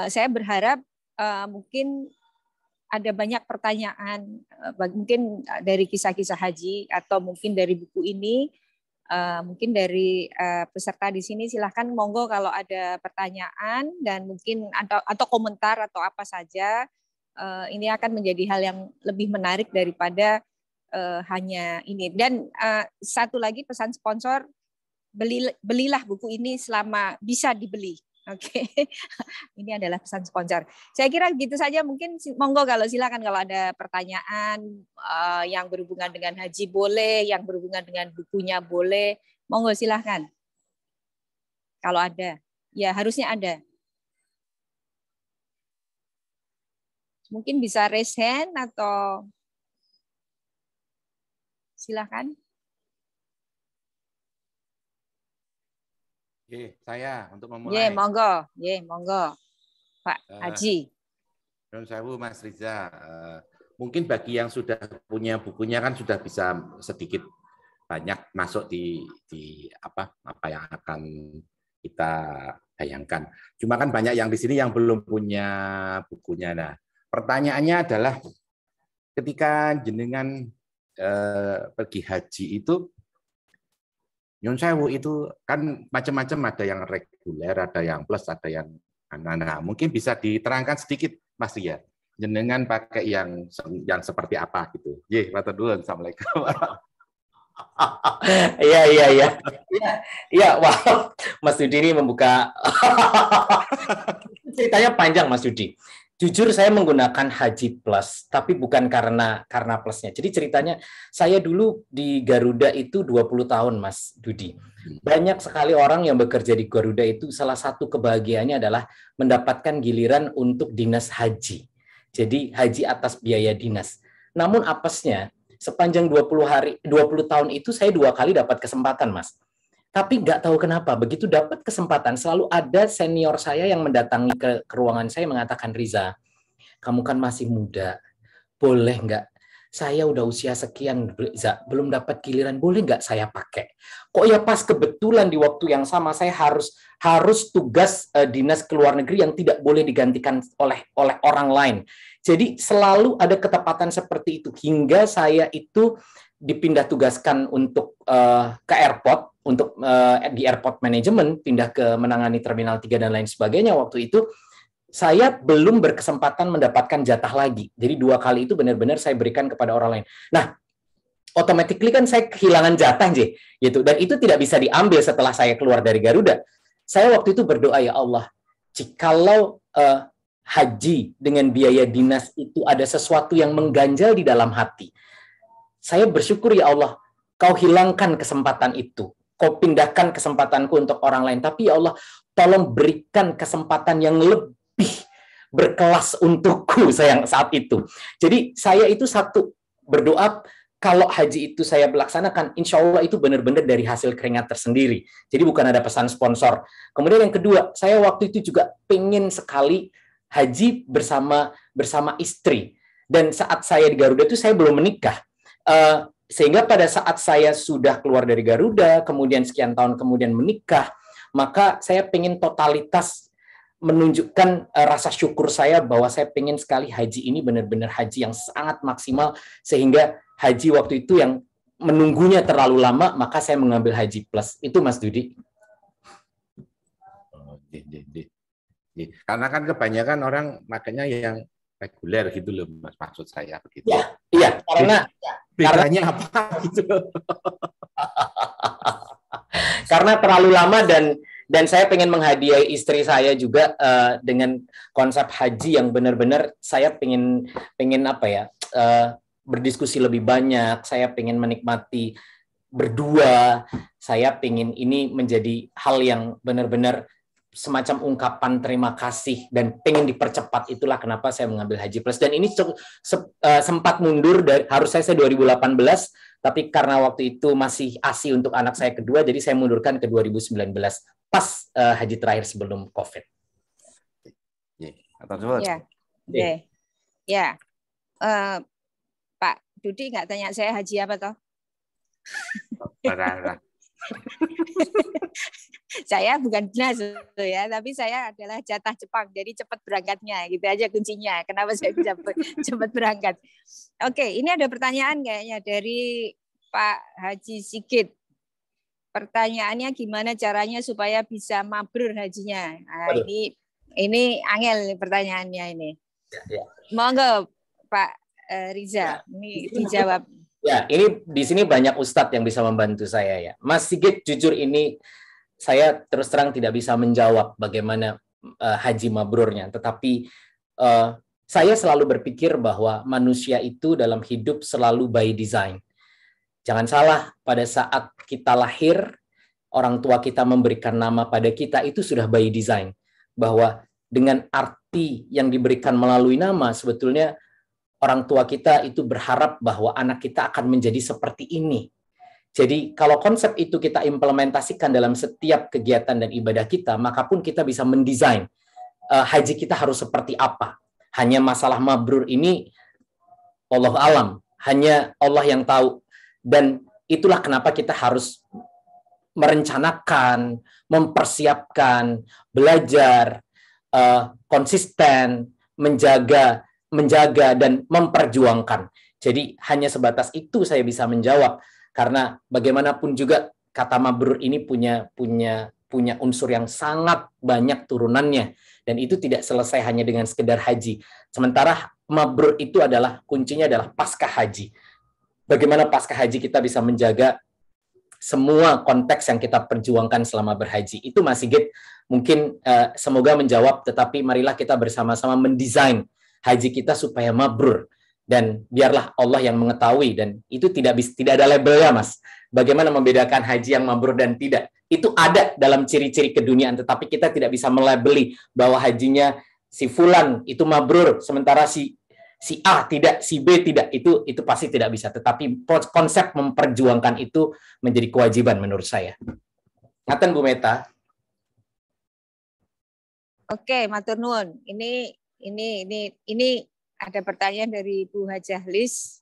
saya berharap mungkin ada banyak pertanyaan, mungkin dari kisah-kisah haji atau mungkin dari buku ini, mungkin dari peserta di sini silahkan monggo kalau ada pertanyaan dan mungkin atau komentar atau apa saja. Ini akan menjadi hal yang lebih menarik daripada hanya ini. Dan satu lagi pesan sponsor, belilah buku ini selama bisa dibeli. Oke, ini adalah pesan sponsor. Saya kira gitu saja. Mungkin monggo kalau silakan kalau ada pertanyaan yang berhubungan dengan haji boleh, yang berhubungan dengan bukunya boleh. Monggo silakan. Kalau ada, ya harusnya ada. Mungkin bisa raise hand atau silakan. Saya untuk memulai. Monggo, Pak Haji. Nun sewu Mas Riza. Mungkin bagi yang sudah punya bukunya kan sudah bisa sedikit banyak masuk di apa yang akan kita bayangkan. Cuma kan banyak yang di sini yang belum punya bukunya. Nah, pertanyaannya adalah ketika jenengan pergi haji itu, Nyun sewu itu kan macam-macam, ada yang reguler, ada yang plus, ada yang nah, mungkin bisa diterangkan sedikit Mas Ria, jenengan pakai yang seperti apa gitu. Matur nuwun. Assalamualaikum. Iya, wow, Mas Yudi ini membuka ceritanya panjang, Mas Yudi. Jujur saya menggunakan Haji Plus, tapi bukan karena plusnya. Jadi ceritanya saya dulu di Garuda itu 20 tahun, Mas Dudi. Banyak sekali orang yang bekerja di Garuda itu salah satu kebahagiaannya adalah mendapatkan giliran untuk dinas haji. Jadi haji atas biaya dinas. Namun apesnya, sepanjang 20 tahun itu saya 2 kali dapat kesempatan, Mas. Tapi nggak tahu kenapa, begitu dapat kesempatan, selalu ada senior saya yang mendatangi ke ruangan saya mengatakan, Riza, kamu kan masih muda, boleh nggak? Saya udah usia sekian, Riza, belum dapat giliran, boleh nggak saya pakai? Kok ya pas kebetulan di waktu yang sama, saya harus tugas dinas ke luar negeri yang tidak boleh digantikan oleh orang lain. Jadi selalu ada ketepatan seperti itu, hingga saya itu dipindah tugaskan untuk ke airport, untuk di airport management, pindah ke menangani terminal 3 dan lain sebagainya. Waktu itu saya belum berkesempatan mendapatkan jatah lagi. Jadi 2 kali itu benar-benar saya berikan kepada orang lain. Nah, automatically kan saya kehilangan jatah, gitu. Dan itu tidak bisa diambil setelah saya keluar dari Garuda. Saya waktu itu berdoa, ya Allah, jikalau haji dengan biaya dinas itu ada sesuatu yang mengganjal di dalam hati, saya bersyukur ya Allah, Kau hilangkan kesempatan itu. Kau pindahkan kesempatanku untuk orang lain. Tapi ya Allah, tolong berikan kesempatan yang lebih berkelas untukku sayang saat itu. Jadi saya itu satu berdoa, kalau haji itu saya melaksanakan, insya Allah itu benar-benar dari hasil keringat tersendiri. Jadi bukan ada pesan sponsor. Kemudian yang kedua, saya waktu itu juga pengen sekali haji bersama istri. Dan saat saya di Garuda itu saya belum menikah. Sehingga pada saat saya sudah keluar dari Garuda, kemudian sekian tahun kemudian menikah, maka saya pengen totalitas menunjukkan rasa syukur saya bahwa saya pengen sekali haji ini benar-benar haji yang sangat maksimal, sehingga haji waktu itu yang menunggunya terlalu lama, maka saya mengambil haji plus. Itu Mas Dudi. Karena kan kebanyakan orang makanya yang reguler gitu loh, Mas, maksud saya begitu. Ya, iya, karena bedanya apa gitu. Karena terlalu lama dan saya pengen menghadiahi istri saya juga dengan konsep haji yang benar-benar saya pengen apa ya, berdiskusi lebih banyak, saya pengen menikmati berdua, saya pengen ini menjadi hal yang benar-benar semacam ungkapan terima kasih dan pengen dipercepat. Itulah kenapa saya mengambil haji plus. Dan ini sempat mundur dari harusnya saya 2018, tapi karena waktu itu masih ASI untuk anak saya kedua, jadi saya mundurkan ke 2019 pas haji terakhir sebelum COVID. Ya. Pak Dudi nggak tanya saya haji apa toh? Saya bukan dinas ya, tapi saya adalah jatah Jepang, jadi cepat berangkatnya, gitu aja kuncinya. Kenapa saya bisa cepat berangkat? Oke, ini ada pertanyaan kayaknya dari Pak Haji Sigit. Pertanyaannya gimana caranya supaya bisa mabrur hajinya? Nah, ini angel pertanyaannya ini. Ya. Monggo Pak Riza, ini dijawab. Ya, ini di sini banyak ustadz yang bisa membantu saya ya. Mas Sigit, jujur ini saya terus terang tidak bisa menjawab bagaimana haji mabrurnya, tetapi saya selalu berpikir bahwa manusia itu dalam hidup selalu by design. Jangan salah, pada saat kita lahir, orang tua kita memberikan nama pada kita, itu sudah by design. Bahwa dengan arti yang diberikan melalui nama, sebetulnya orang tua kita itu berharap bahwa anak kita akan menjadi seperti ini. Jadi kalau konsep itu kita implementasikan dalam setiap kegiatan dan ibadah kita, maka pun kita bisa mendesain haji kita harus seperti apa. Hanya masalah mabrur ini, Wallahu alam, hanya Allah yang tahu. Dan itulah kenapa kita harus merencanakan, mempersiapkan, belajar, konsisten, menjaga dan memperjuangkan. Jadi hanya sebatas itu saya bisa menjawab. Karena bagaimanapun juga kata mabrur ini punya unsur yang sangat banyak turunannya, dan itu tidak selesai hanya dengan sekedar haji. Sementara mabrur itu adalah kuncinya adalah pasca haji. Bagaimana pasca haji kita bisa menjaga semua konteks yang kita perjuangkan selama berhaji. Itu Mas Sigit mungkin semoga menjawab, tetapi marilah kita bersama-sama mendesain haji kita supaya mabrur. Dan biarlah Allah yang mengetahui, dan itu tidak ada labelnya, Mas. Bagaimana membedakan haji yang mabrur dan tidak? Itu ada dalam ciri-ciri keduniaan, tetapi kita tidak bisa melabeli bahwa hajinya si fulan itu mabrur, sementara si A tidak, si B tidak. Itu pasti tidak bisa. Tetapi konsep memperjuangkan itu menjadi kewajiban menurut saya. Ngaten Bu Meta. Oke, matur nuwun. Ini ada pertanyaan dari Bu Hajah Lis.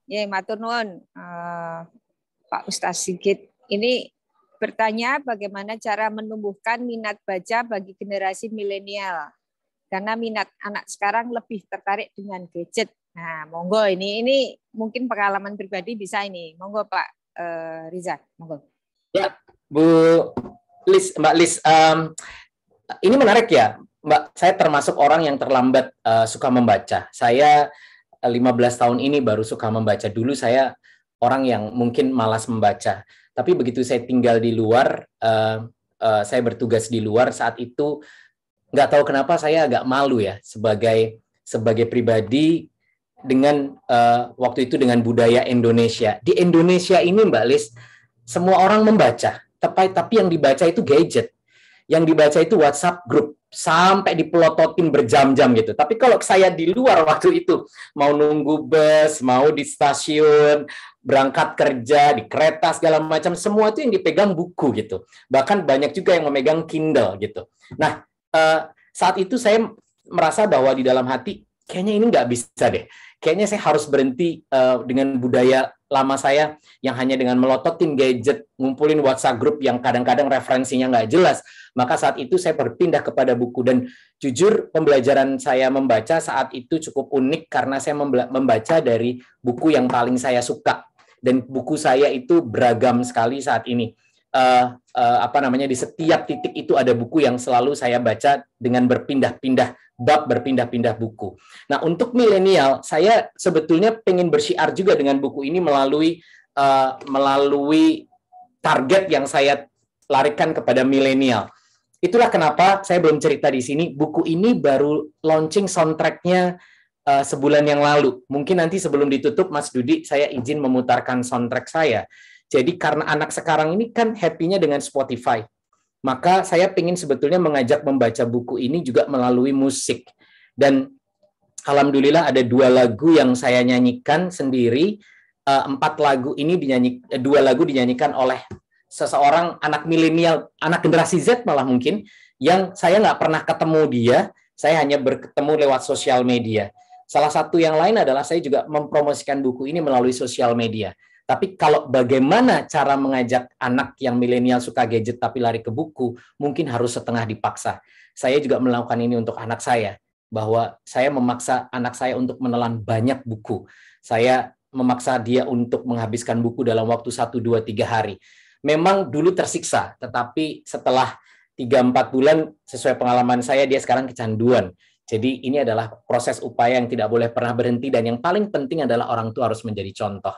Ya, matur nuwun, Pak Ustaz Sigit. Ini bertanya bagaimana cara menumbuhkan minat baca bagi generasi milenial. Karena minat anak sekarang lebih tertarik dengan gadget. Nah, monggo ini mungkin pengalaman pribadi bisa ini. Monggo Pak Riza, monggo. Ya, Bu Lis, Mbak Lis, ini menarik ya. Mbak, saya termasuk orang yang terlambat suka membaca. Saya 15 tahun ini baru suka membaca. Dulu saya orang yang mungkin malas membaca. Tapi begitu saya tinggal di luar, saya bertugas di luar, saat itu nggak tahu kenapa saya agak malu ya sebagai pribadi dengan waktu itu dengan budaya Indonesia. Di Indonesia ini Mbak Lis, semua orang membaca, tapi yang dibaca itu gadget. Yang dibaca itu WhatsApp grup, sampai dipelototin berjam-jam gitu. Tapi kalau saya di luar waktu itu, mau nunggu bus, mau di stasiun, berangkat kerja, di kereta, segala macam, semua itu yang dipegang buku gitu. Bahkan banyak juga yang memegang Kindle gitu. Nah, saat itu saya merasa bahwa di dalam hati, kayaknya ini nggak bisa deh. Kayaknya saya harus berhenti dengan budaya lama saya yang hanya dengan melototin gadget, ngumpulin WhatsApp grup yang kadang-kadang referensinya nggak jelas. Maka saat itu saya berpindah kepada buku. Dan jujur pembelajaran saya membaca saat itu cukup unik karena saya membaca dari buku yang paling saya suka. Dan buku saya itu beragam sekali saat ini. Di setiap titik itu ada buku yang selalu saya baca dengan berpindah-pindah bab, berpindah-pindah buku. Nah, untuk milenial, saya sebetulnya pengen bersyiar juga dengan buku ini melalui target yang saya larikan kepada milenial. Itulah kenapa saya belum cerita di sini. Buku ini baru launching soundtrack-nya sebulan yang lalu. Mungkin nanti sebelum ditutup, Mas Dudi, saya izin memutarkan soundtrack saya. Jadi karena anak sekarang ini kan happy-nya dengan Spotify. Maka saya ingin sebetulnya mengajak membaca buku ini juga melalui musik. Dan alhamdulillah ada 2 lagu yang saya nyanyikan sendiri. 4 lagu ini 2 lagu dinyanyikan oleh seseorang anak milenial, anak generasi Z malah mungkin, yang saya nggak pernah ketemu dia, saya hanya bertemu lewat sosial media. Salah satu yang lain adalah saya juga mempromosikan buku ini melalui sosial media. Tapi kalau bagaimana cara mengajak anak yang milenial suka gadget tapi lari ke buku, mungkin harus setengah dipaksa. Saya juga melakukan ini untuk anak saya, bahwa saya memaksa anak saya untuk menelan banyak buku. Saya memaksa dia untuk menghabiskan buku dalam waktu 1, 2, 3 hari. Memang dulu tersiksa, tetapi setelah 3-4 bulan, sesuai pengalaman saya, dia sekarang kecanduan. Jadi ini adalah proses upaya yang tidak boleh pernah berhenti, dan yang paling penting adalah orang tua harus menjadi contoh.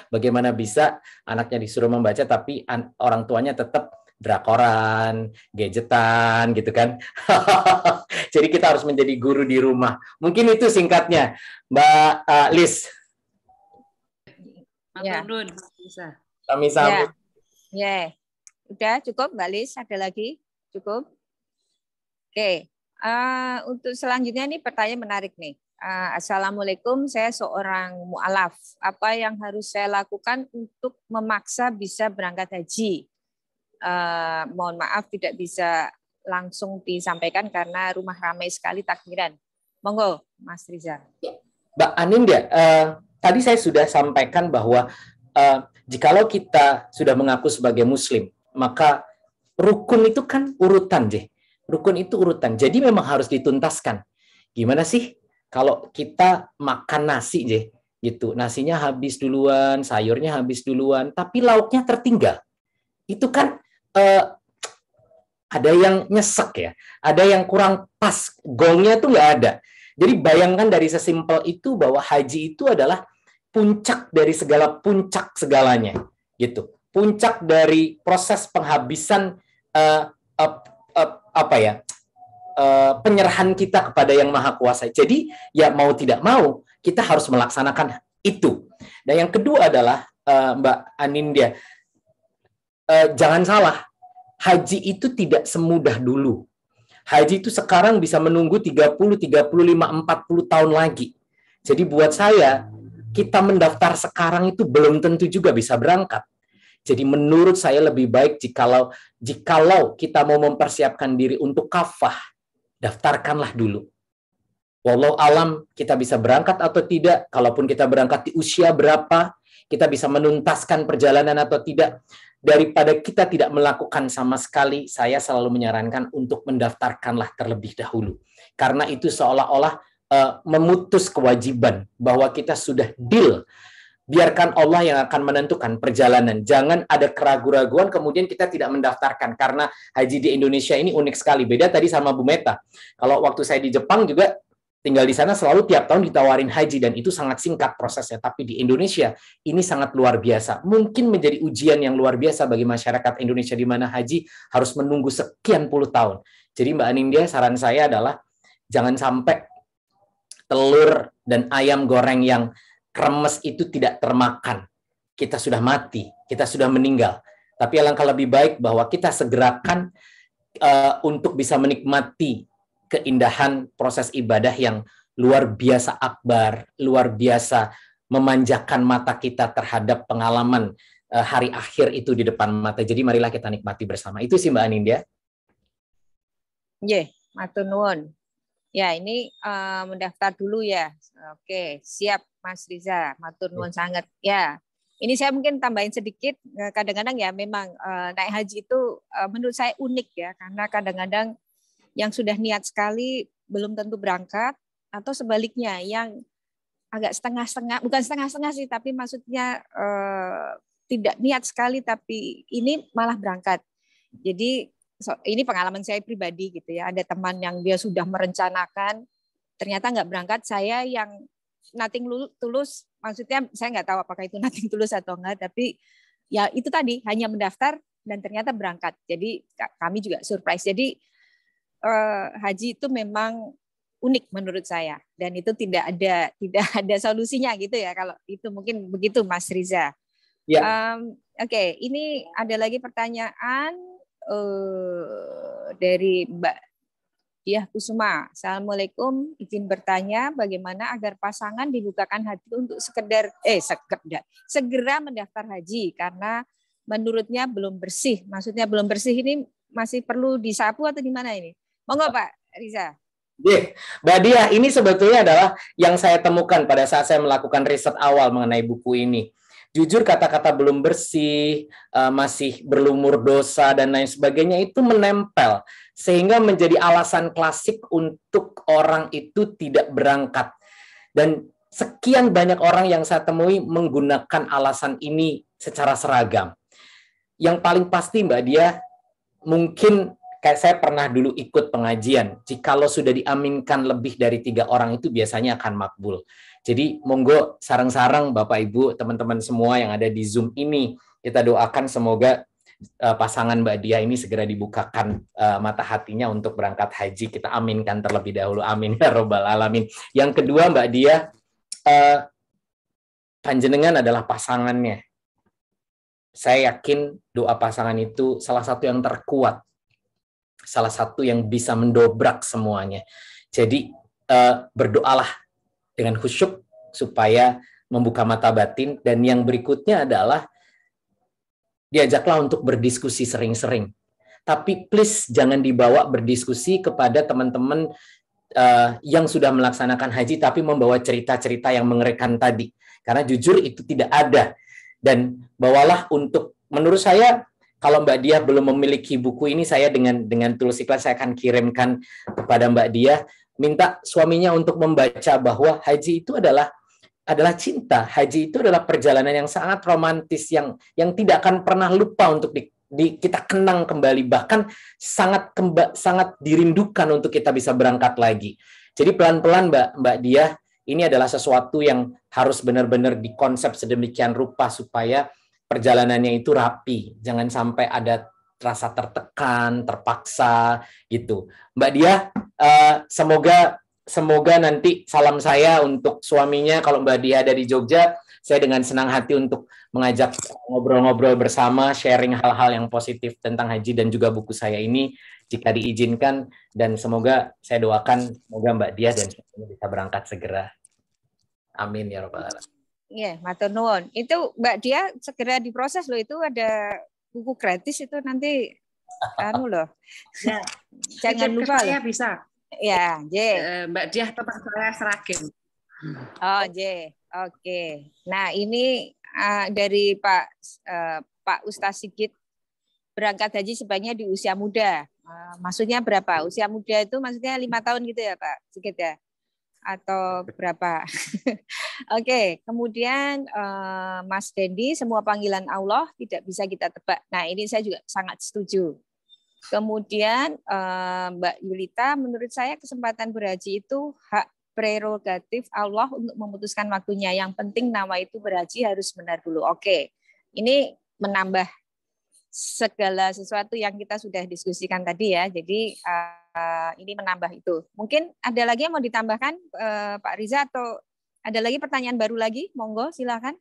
Bagaimana bisa anaknya disuruh membaca tapi orang tuanya tetap drakoran, gadgetan gitu kan. Jadi kita harus menjadi guru di rumah. Mungkin itu singkatnya, Mbak Lis. Ya. Kami sambut. Ya. Udah cukup Mbak Lis, ada lagi? Cukup? Oke. Untuk selanjutnya nih pertanyaan menarik nih. Assalamualaikum, saya seorang mu'alaf. Apa yang harus saya lakukan untuk memaksa bisa berangkat haji? Mohon maaf tidak bisa langsung disampaikan karena rumah ramai sekali takbiran. Monggo, Mas Riza. Mbak Anindya, tadi saya sudah sampaikan bahwa jikalau kita sudah mengaku sebagai Muslim, maka rukun itu kan urutan, Rukun itu urutan. Jadi memang harus dituntaskan. Gimana sih? Kalau kita makan nasi, gitu, nasinya habis duluan, sayurnya habis duluan, tapi lauknya tertinggal. Itu kan ada yang nyesek ya, ada yang kurang pas, gongnya tuh nggak ada. Jadi bayangkan dari sesimpel itu bahwa haji itu adalah puncak dari segala puncak segalanya, gitu. Puncak dari proses penghabisan penyerahan kita kepada Yang Maha Kuasa. Jadi ya mau tidak mau kita harus melaksanakan itu. Dan yang kedua adalah Mbak Anindya, jangan salah, haji itu tidak semudah dulu. Haji itu sekarang bisa menunggu 30, 35, 40 tahun lagi. Jadi buat saya, kita mendaftar sekarang itu belum tentu juga bisa berangkat. Jadi menurut saya lebih baik jikalau kita mau mempersiapkan diri untuk kafah, daftarkanlah dulu. Wallahu alam kita bisa berangkat atau tidak, kalaupun kita berangkat di usia berapa, kita bisa menuntaskan perjalanan atau tidak. Daripada kita tidak melakukan sama sekali, saya selalu menyarankan untuk mendaftarkanlah terlebih dahulu. Karena itu seolah-olah memutus kewajiban bahwa kita sudah deal. Biarkan Allah yang akan menentukan perjalanan. Jangan ada keraguan-raguan kemudian kita tidak mendaftarkan. Karena haji di Indonesia ini unik sekali. Beda tadi sama Bu Meta. Kalau waktu saya di Jepang juga tinggal di sana selalu tiap tahun ditawarin haji dan itu sangat singkat prosesnya. Tapi di Indonesia ini sangat luar biasa. Mungkin menjadi ujian yang luar biasa bagi masyarakat Indonesia di mana haji harus menunggu sekian puluh tahun. Jadi Mbak Anindya, saran saya adalah jangan sampai telur dan ayam goreng yang kremes itu tidak termakan. Kita sudah mati, kita sudah meninggal. Tapi alangkah lebih baik bahwa kita segerakan untuk bisa menikmati keindahan proses ibadah yang luar biasa akbar, luar biasa memanjakan mata kita terhadap pengalaman hari akhir itu di depan mata. Jadi marilah kita nikmati bersama. Itu sih Mbak Anindya. Nggih, matur nuwun. Ya, ini mendaftar dulu ya. Oke, siap Mas Riza. Matur nuwun sangat. Ya, ini saya mungkin tambahin sedikit. Kadang-kadang ya memang naik haji itu menurut saya unik ya, karena kadang-kadang yang sudah niat sekali belum tentu berangkat, atau sebaliknya yang agak setengah-setengah, bukan setengah-setengah sih, tapi maksudnya tidak niat sekali tapi ini malah berangkat. Jadi ini pengalaman saya pribadi gitu ya. Ada teman yang dia sudah merencanakan, ternyata nggak berangkat. Saya yang nothing tulus, maksudnya saya nggak tahu apakah itu nothing tulus atau enggak, tapi ya itu tadi hanya mendaftar dan ternyata berangkat. Jadi kami juga surprise. Jadi haji itu memang unik menurut saya, dan itu tidak ada solusinya gitu ya. Kalau itu mungkin begitu Mas Riza. Ya. Oke, ini ada lagi pertanyaan dari Mbak Diah Kusuma. Assalamualaikum, izin bertanya bagaimana agar pasangan dibukakan hati untuk segera mendaftar haji karena menurutnya belum bersih. Maksudnya belum bersih ini masih perlu disapu atau di mana ini? Monggo Pak Riza. Mbak Diah, ini sebetulnya adalah yang saya temukan pada saat saya melakukan riset awal mengenai buku ini. Jujur kata-kata belum bersih, masih berlumur dosa, dan lain sebagainya itu menempel. Sehingga menjadi alasan klasik untuk orang itu tidak berangkat. Dan sekian banyak orang yang saya temui menggunakan alasan ini secara seragam. Yang paling pasti Mbak Diah, mungkin kayak saya pernah dulu ikut pengajian, jikalau sudah diaminkan lebih dari 3 orang itu biasanya akan makbul. Jadi monggo sarang-sarang Bapak Ibu, teman-teman semua yang ada di Zoom ini, kita doakan semoga pasangan Mbak Diah ini segera dibukakan mata hatinya untuk berangkat haji. Kita aminkan terlebih dahulu, amin ya robbal alamin. Yang kedua Mbak Diah, panjenengan adalah pasangannya. Saya yakin doa pasangan itu salah satu yang terkuat, salah satu yang bisa mendobrak semuanya. Jadi berdoalah dengan khusyuk supaya membuka mata batin. Dan yang berikutnya adalah diajaklah untuk berdiskusi sering-sering. Tapi please jangan dibawa berdiskusi kepada teman-teman yang sudah melaksanakan haji tapi membawa cerita-cerita yang mengerikan tadi. Karena jujur itu tidak ada. Dan bawalah untuk, menurut saya, kalau Mbak Diah belum memiliki buku ini, saya dengan tulus ikhlas saya akan kirimkan kepada Mbak Diah, minta suaminya untuk membaca bahwa haji itu adalah cinta. Haji itu adalah perjalanan yang sangat romantis, yang tidak akan pernah lupa untuk kita kenang kembali, bahkan sangat dirindukan untuk kita bisa berangkat lagi. Jadi pelan-pelan Mbak Diah, ini adalah sesuatu yang harus benar-benar dikonsep sedemikian rupa supaya perjalanannya itu rapi. Jangan sampai ada rasa tertekan, terpaksa gitu. Mbak Diah, semoga nanti salam saya untuk suaminya. Kalau Mbak Diah ada di Jogja, saya dengan senang hati untuk mengajak ngobrol-ngobrol bersama, sharing hal-hal yang positif tentang haji dan juga buku saya ini jika diizinkan. Dan semoga saya doakan semoga Mbak Diah dan suaminya bisa berangkat segera. Amin ya robbal alamin. Iya, matur nuwun. Itu Mbak Diah segera diproses loh, itu ada buku gratis itu nanti loh. Ya, Jangan lupa saya loh. bisa. Ya, J. Mbak Diah tempat saya Seragen. Oh, J. Oke. Nah, ini dari Pak Ustaz Sigit, berangkat haji sebaiknya di usia muda. Maksudnya berapa? Usia muda itu maksudnya 5 tahun gitu ya, Pak Sigit ya? Atau berapa? Oke, kemudian Mas Dendi, semua panggilan Allah tidak bisa kita tebak. Nah, ini saya juga sangat setuju. Kemudian Mbak Yulita, menurut saya kesempatan berhaji itu hak prerogatif Allah untuk memutuskan waktunya. Yang penting nawa itu berhaji harus benar dulu. Oke, ini menambah segala sesuatu yang kita sudah diskusikan tadi ya. Jadi ini menambah itu. Mungkin ada lagi yang mau ditambahkan Pak Riza, atau ada lagi pertanyaan baru lagi? Monggo silakan.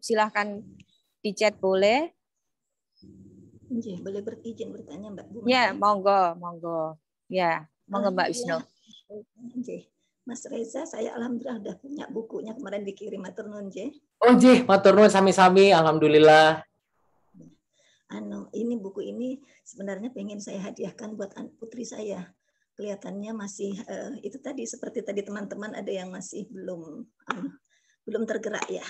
Silahkan di chat boleh. Boleh berizin bertanya Mbak Bu. Ya, monggo. Ya, monggo Mbak Wisnu. Mas Reza, saya alhamdulillah udah punya bukunya, kemarin dikirim matur nuwun nggih. Oh nggih, matur nuwun sami-sami, alhamdulillah. Ini buku ini sebenarnya pengen saya hadiahkan buat putri saya. Kelihatannya masih itu tadi, seperti tadi teman-teman ada yang masih belum tergerak ya,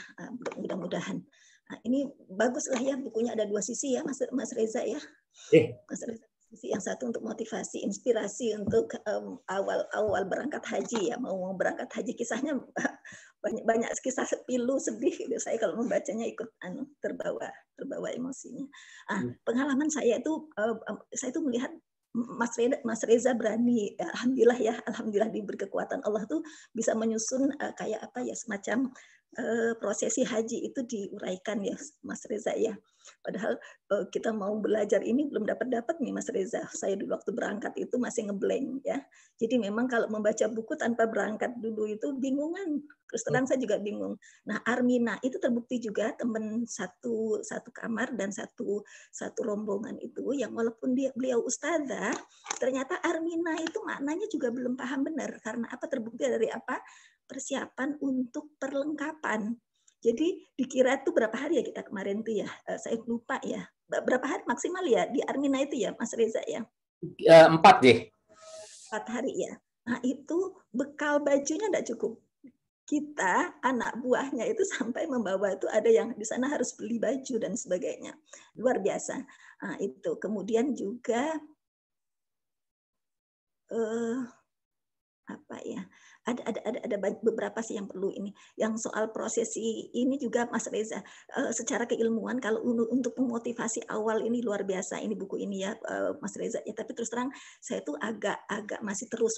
mudah-mudahan. Nah, ini bagus lah ya, bukunya ada dua sisi ya Mas Reza ya. Mas Reza, sisi yang satu untuk motivasi, inspirasi untuk awal berangkat haji ya, mau berangkat haji, kisahnya banyak kisah pilu sedih. Saya kalau membacanya ikut terbawa emosinya. Pengalaman saya itu melihat Mas Reza berani, alhamdulillah diberi kekuatan Allah tuh bisa menyusun kayak apa ya, semacam prosesi haji itu diuraikan ya Mas Reza ya. Padahal kita mau belajar ini belum dapat nih Mas Reza. Saya dulu waktu berangkat itu masih ngeblank ya. Jadi memang kalau membaca buku tanpa berangkat dulu itu bingungan. Terus terang saya juga bingung. Nah, Armina itu terbukti juga teman satu kamar dan satu rombongan itu yang walaupun beliau ustazah, ternyata Armina itu maknanya juga belum paham benar. Karena apa? Terbukti dari apa? Persiapan untuk perlengkapan. Jadi dikira itu berapa hari ya kita kemarin tuh ya? Saya lupa ya. Berapa hari maksimal ya di Armina itu ya, Mas Reza ya? 4 deh. 4 hari ya. Nah itu bekal bajunya enggak cukup. Kita anak buahnya itu sampai membawa itu, ada yang di sana harus beli baju dan sebagainya. Luar biasa. Nah, itu kemudian juga apa ya? Ada beberapa sih yang perlu ini. Yang soal prosesi ini juga Mas Reza, secara keilmuan kalau untuk memotivasi awal ini luar biasa ini buku ini ya Mas Reza ya. Tapi terus terang saya tuh agak masih terus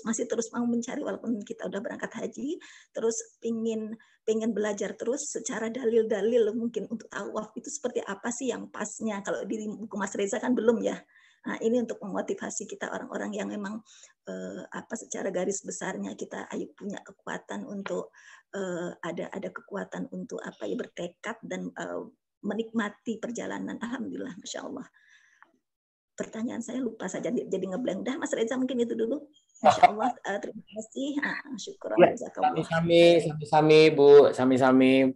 mau mencari, walaupun kita udah berangkat haji, terus pengen belajar terus secara dalil-dalil mungkin untuk tawaf itu seperti apa sih yang pasnya. Kalau di buku Mas Reza kan belum ya. Nah, ini untuk memotivasi kita orang-orang yang memang secara garis besarnya kita punya kekuatan untuk ada kekuatan untuk bertekad dan menikmati perjalanan. Alhamdulillah, Masya Allah. Pertanyaan saya lupa saja jadi ngeblank. Dah Mas Reza mungkin itu dulu. Masya Allah, terima kasih. Syukur. Sami-sami Bu, sami-sami.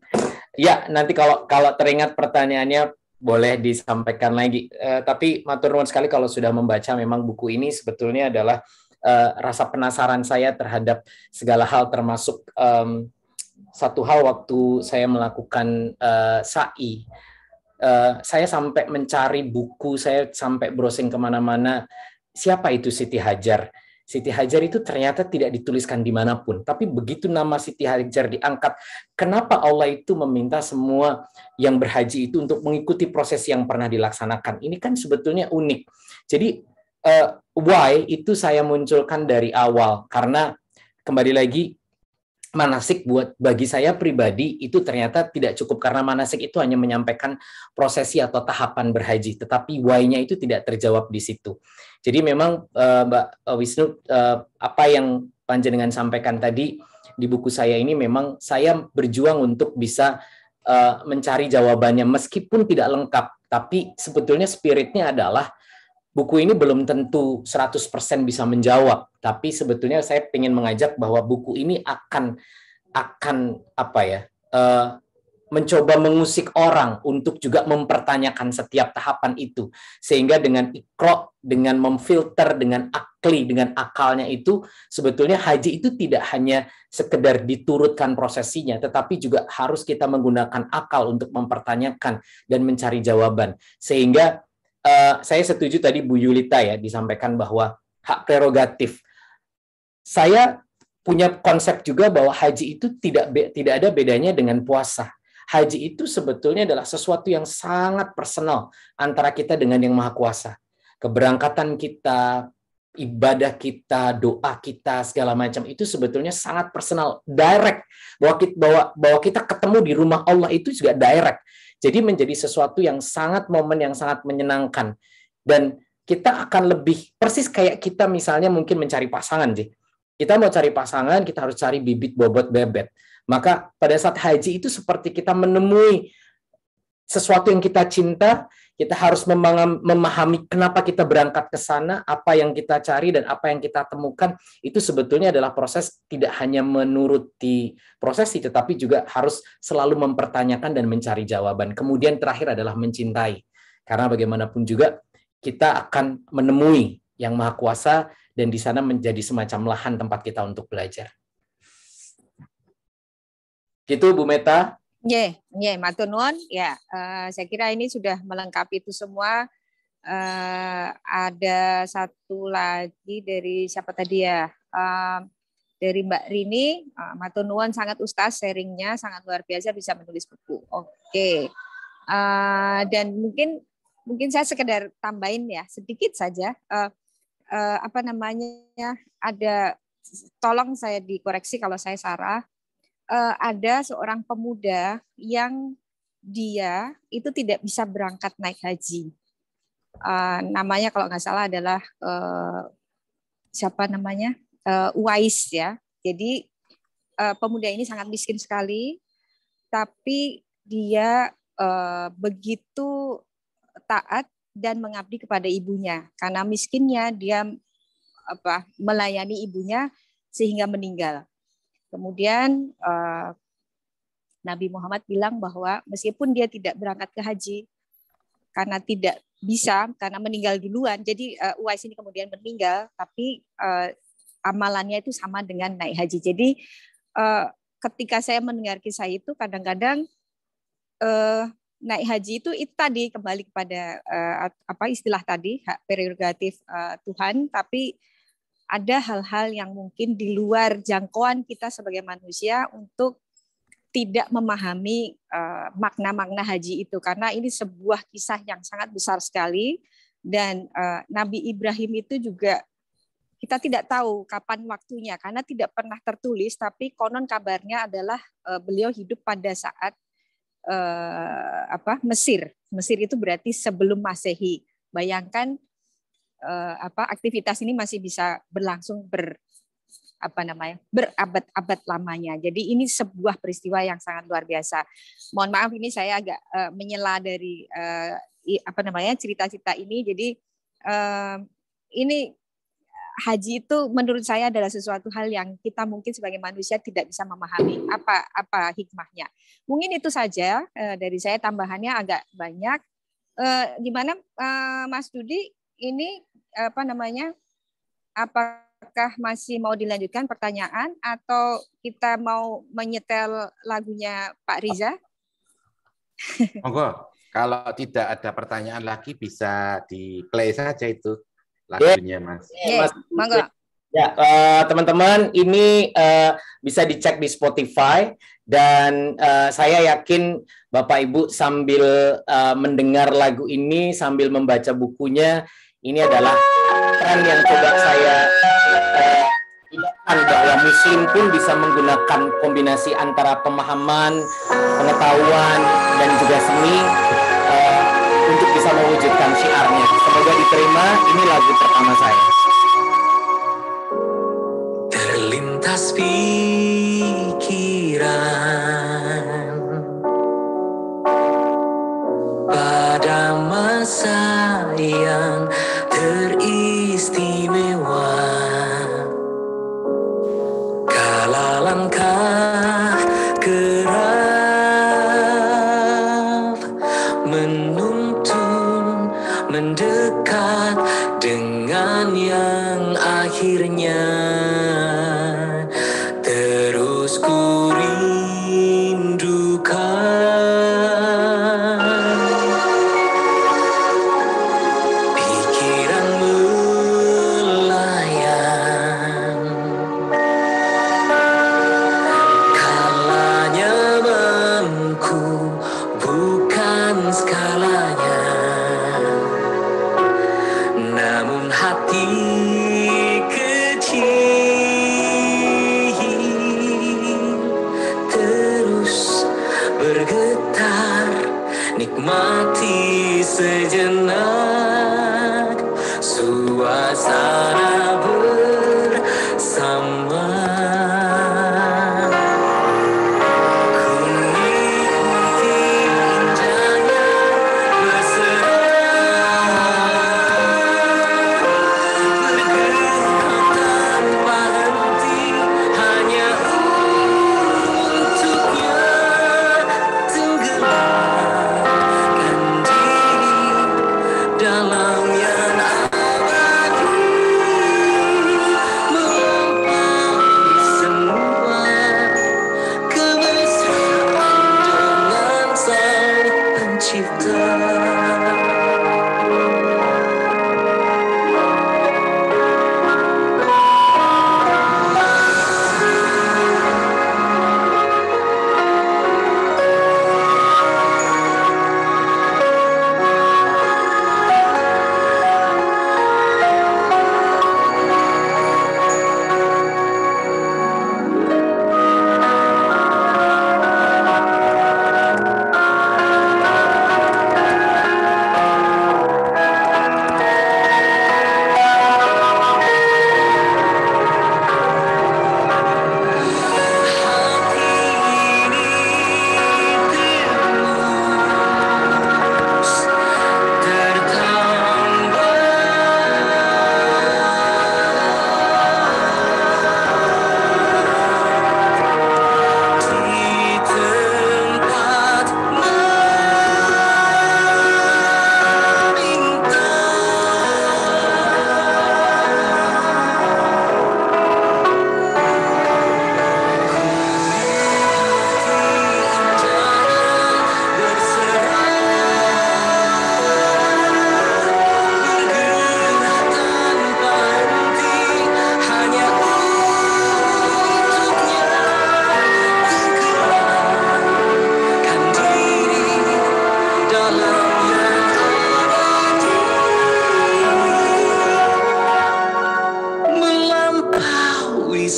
Ya, nanti kalau teringat pertanyaannya boleh disampaikan lagi. Tapi matur nuwun sekali kalau sudah membaca. Memang buku ini sebetulnya adalah rasa penasaran saya terhadap segala hal, termasuk satu hal waktu saya melakukan sa'i. Saya sampai mencari buku, saya sampai browsing kemana-mana. Siapa itu Siti Hajar? Siti Hajar itu ternyata tidak dituliskan dimanapun. Tapi begitu nama Siti Hajar diangkat, kenapa Allah itu meminta semua yang berhaji itu untuk mengikuti proses yang pernah dilaksanakan? Ini kan sebetulnya unik. Jadi why itu saya munculkan dari awal. Karena kembali lagi, manasik bagi saya pribadi itu ternyata tidak cukup, karena manasik itu hanya menyampaikan prosesi atau tahapan berhaji, tetapi why-nya itu tidak terjawab di situ. Jadi memang Mbak Wisnu, apa yang panjenengan sampaikan tadi di buku saya ini, memang saya berjuang untuk bisa mencari jawabannya meskipun tidak lengkap, tapi sebetulnya spiritnya adalah buku ini belum tentu 100% bisa menjawab, tapi sebetulnya saya ingin mengajak bahwa buku ini akan mencoba mengusik orang untuk juga mempertanyakan setiap tahapan itu, sehingga dengan Iqra, dengan memfilter, dengan akli, dengan akalnya itu, sebetulnya haji itu tidak hanya sekedar diturutkan prosesinya, tetapi juga harus kita menggunakan akal untuk mempertanyakan dan mencari jawaban. Sehingga saya setuju tadi Bu Yulita ya disampaikan bahwa hak prerogatif. Saya punya konsep juga bahwa haji itu tidak ada bedanya dengan puasa. Haji itu sebetulnya adalah sesuatu yang sangat personal antara kita dengan Yang Maha Kuasa. Keberangkatan kita, ibadah kita, doa kita, segala macam itu sebetulnya sangat personal, direct. Bahwa kita ketemu di rumah Allah itu juga direct. Jadi menjadi sesuatu yang sangat momen yang sangat menyenangkan. Dan kita akan lebih persis kayak kita misalnya mungkin mencari pasangan sih. Kita mau cari pasangan, kita harus cari bibit bobot bebet. Maka pada saat haji itu seperti kita menemui sesuatu yang kita cinta, kita harus memahami kenapa kita berangkat ke sana, apa yang kita cari dan apa yang kita temukan. Itu sebetulnya adalah proses tidak hanya menuruti prosesi, tetapi juga harus selalu mempertanyakan dan mencari jawaban. Kemudian terakhir adalah mencintai. Karena bagaimanapun juga kita akan menemui Yang Maha Kuasa dan di sana menjadi semacam lahan tempat kita untuk belajar. Gitu Bu Meta. Matur nuwun. Ya, saya kira ini sudah melengkapi itu semua. Ada satu lagi dari siapa tadi ya? Dari Mbak Rini. Matur nuwun, sangat ustaz, sharingnya sangat luar biasa, bisa menulis buku. Oke. Dan mungkin saya sekedar tambahin ya sedikit saja. Ada, tolong saya dikoreksi kalau saya salah. Ada seorang pemuda yang dia itu tidak bisa berangkat naik haji. Namanya kalau nggak salah adalah Uwais ya. Jadi pemuda ini sangat miskin sekali, tapi dia begitu taat dan mengabdi kepada ibunya. Karena miskinnya dia melayani ibunya sehingga meninggal. Kemudian Nabi Muhammad bilang bahwa meskipun dia tidak berangkat ke haji karena tidak bisa, karena meninggal duluan, jadi Uwais ini kemudian meninggal, tapi amalannya itu sama dengan naik haji. Jadi ketika saya mendengar kisah itu, kadang-kadang naik haji itu tadi kembali kepada istilah tadi, hak prerogatif Tuhan, tapi ada hal-hal yang mungkin di luar jangkauan kita sebagai manusia untuk tidak memahami makna-makna haji itu, karena ini sebuah kisah yang sangat besar sekali, dan Nabi Ibrahim itu juga kita tidak tahu kapan waktunya karena tidak pernah tertulis, tapi konon kabarnya adalah beliau hidup pada saat Mesir. Mesir itu berarti sebelum Masehi. Bayangkan aktivitas ini masih bisa berlangsung berabad-abad lamanya. Jadi ini sebuah peristiwa yang sangat luar biasa. Mohon maaf ini saya agak menyela dari cerita-cerita ini. Jadi ini haji itu menurut saya adalah sesuatu hal yang kita mungkin sebagai manusia tidak bisa memahami apa hikmahnya. Mungkin itu saja dari saya, tambahannya agak banyak. Gimana Mas Dudi, ini apakah masih mau dilanjutkan pertanyaan atau kita mau menyetel lagunya Pak Riza? Monggo, kalau tidak ada pertanyaan lagi bisa di-play saja itu lagunya, Mas. Monggo. Ya, teman-teman, ini bisa dicek di Spotify, dan saya yakin Bapak Ibu sambil mendengar lagu ini sambil membaca bukunya, ini adalah tren yang coba saya ingatkan bahwa Muslim pun bisa menggunakan kombinasi antara pemahaman, pengetahuan, dan juga seni untuk bisa mewujudkan syiarnya. Semoga diterima. Ini lagu pertama saya. Terlintas pikiran pada masa yang teristimewa, kala langkah kerap menuntun mendekat dengan yang akhirnya terus ku rindukan. Pikiran melayang kalanya mampu, bukan skalanya, namun hati kecil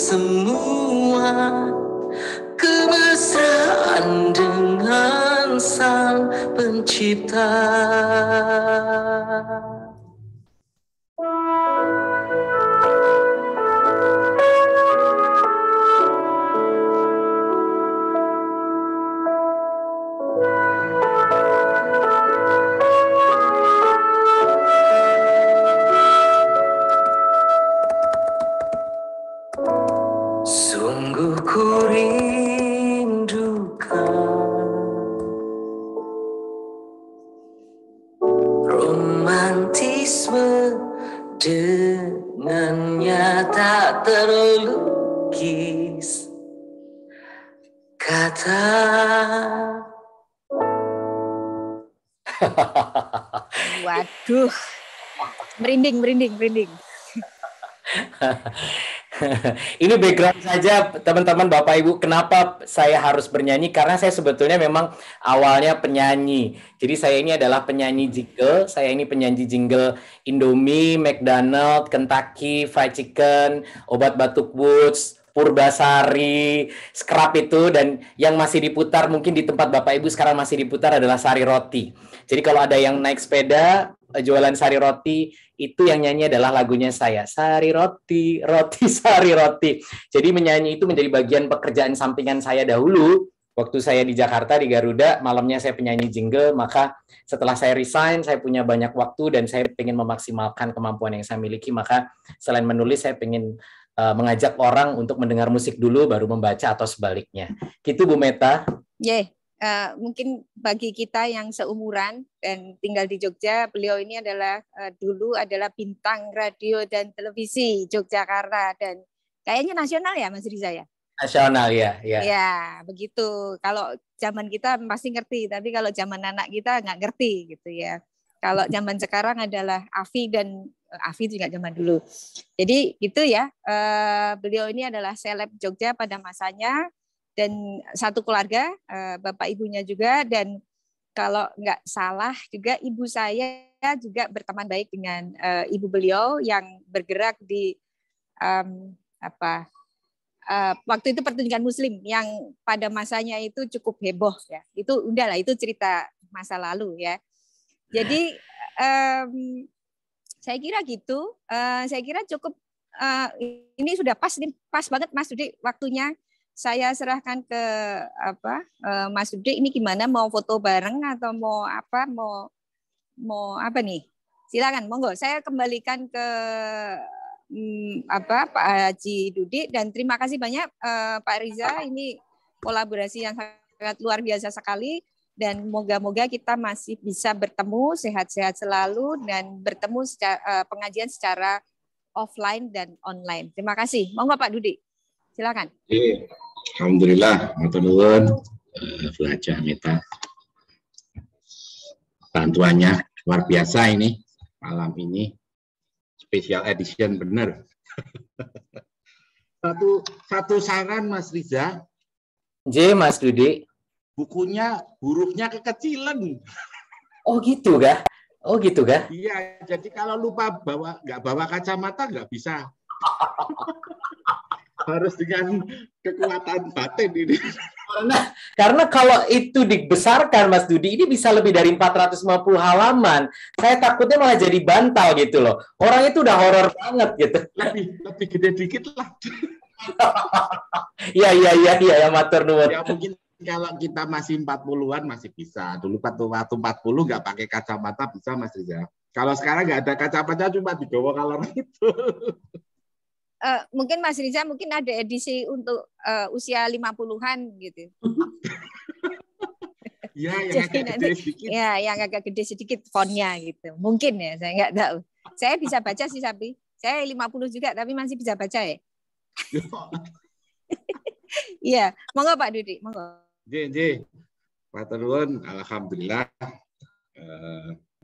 semua kemesraan dengan Sang Pencipta. Sungguh ku rindukan romantisme dengannya tak terlukis kata. Waduh, merinding. Ini background saja teman-teman Bapak Ibu, kenapa saya harus bernyanyi, karena saya sebetulnya memang awalnya penyanyi. Jadi saya ini adalah penyanyi jingle, saya ini penyanyi jingle Indomie, McDonald, Kentucky, Fried Chicken, obat batuk Woods, Purbasari, Scrap itu, dan yang masih diputar mungkin di tempat Bapak Ibu sekarang masih diputar adalah Sari Roti. Jadi kalau ada yang naik sepeda jualan sari roti, itu yang nyanyi adalah lagunya saya, Sari Roti, Roti Sari Roti. Jadi menyanyi itu menjadi bagian pekerjaan sampingan saya dahulu. Waktu saya di Jakarta, di Garuda, malamnya saya penyanyi jingle, maka setelah saya resign, saya punya banyak waktu dan saya ingin memaksimalkan kemampuan yang saya miliki, maka selain menulis, saya ingin mengajak orang untuk mendengar musik dulu, baru membaca atau sebaliknya. Gitu Bu Meta. Mungkin bagi kita yang seumuran dan tinggal di Jogja, beliau ini adalah dulu adalah bintang radio dan televisi Yogyakarta dan kayaknya nasional ya Mas Riza ya? Nasional ya. Ya begitu. Kalau zaman kita pasti ngerti, tapi kalau zaman anak kita nggak ngerti gitu ya. Kalau zaman sekarang adalah Afi dan Afi juga zaman dulu. Jadi gitu ya. Beliau ini adalah seleb Jogja pada masanya. Dan satu keluarga, bapak ibunya juga, dan kalau nggak salah juga ibu saya juga berteman baik dengan ibu beliau yang bergerak di waktu itu pertunjukan Muslim yang pada masanya itu cukup heboh ya. Itu udahlah, itu cerita masa lalu ya. Jadi saya kira gitu, saya kira cukup ini sudah pas banget Mas Dudi waktunya. Saya serahkan ke Mas Dudi, ini gimana, mau foto bareng atau mau apa nih? Silakan, monggo. Saya kembalikan ke Pak Haji Dudi, dan terima kasih banyak Pak Riza, ini kolaborasi yang sangat luar biasa sekali, dan moga-moga kita masih bisa bertemu, sehat-sehat selalu, dan bertemu pengajian secara offline dan online. Terima kasih. Monggo Pak Dudi. Silakan. Alhamdulillah, matur nuwun Bu Haja Meta. Bantuannya luar biasa ini malam ini, special edition bener. Satu saran Mas Riza. Mas Dudi. Bukunya hurufnya kekecilan. Oh gitu kah? Iya, jadi kalau lupa nggak bawa kacamata nggak bisa. Harus dengan kekuatan batin ini. Karena kalau itu dibesarkan Mas Dudi, ini bisa lebih dari 450 halaman. Saya takutnya malah jadi bantal gitu loh. Orang itu udah horor banget gitu. Lebih gede dikit lah. Iya, matur nuwun. Ya mungkin kalau kita masih 40-an masih bisa. Dulu waktu 40 nggak pakai kacamata bisa Mas Riza. Kalau sekarang nggak ada kacamata, cuma dibawa kalor itu. Mungkin Mas Riza mungkin ada edisi untuk usia 50-an gitu. Ya, yang agak gede sedikit. Ya, yang agak gede sedikit fontnya gitu. Mungkin ya, saya nggak tahu. Saya bisa baca sih, tapi saya 50 juga, tapi masih bisa baca ya. Iya, monggo Pak Dudi, monggo. Matur nuwun, alhamdulillah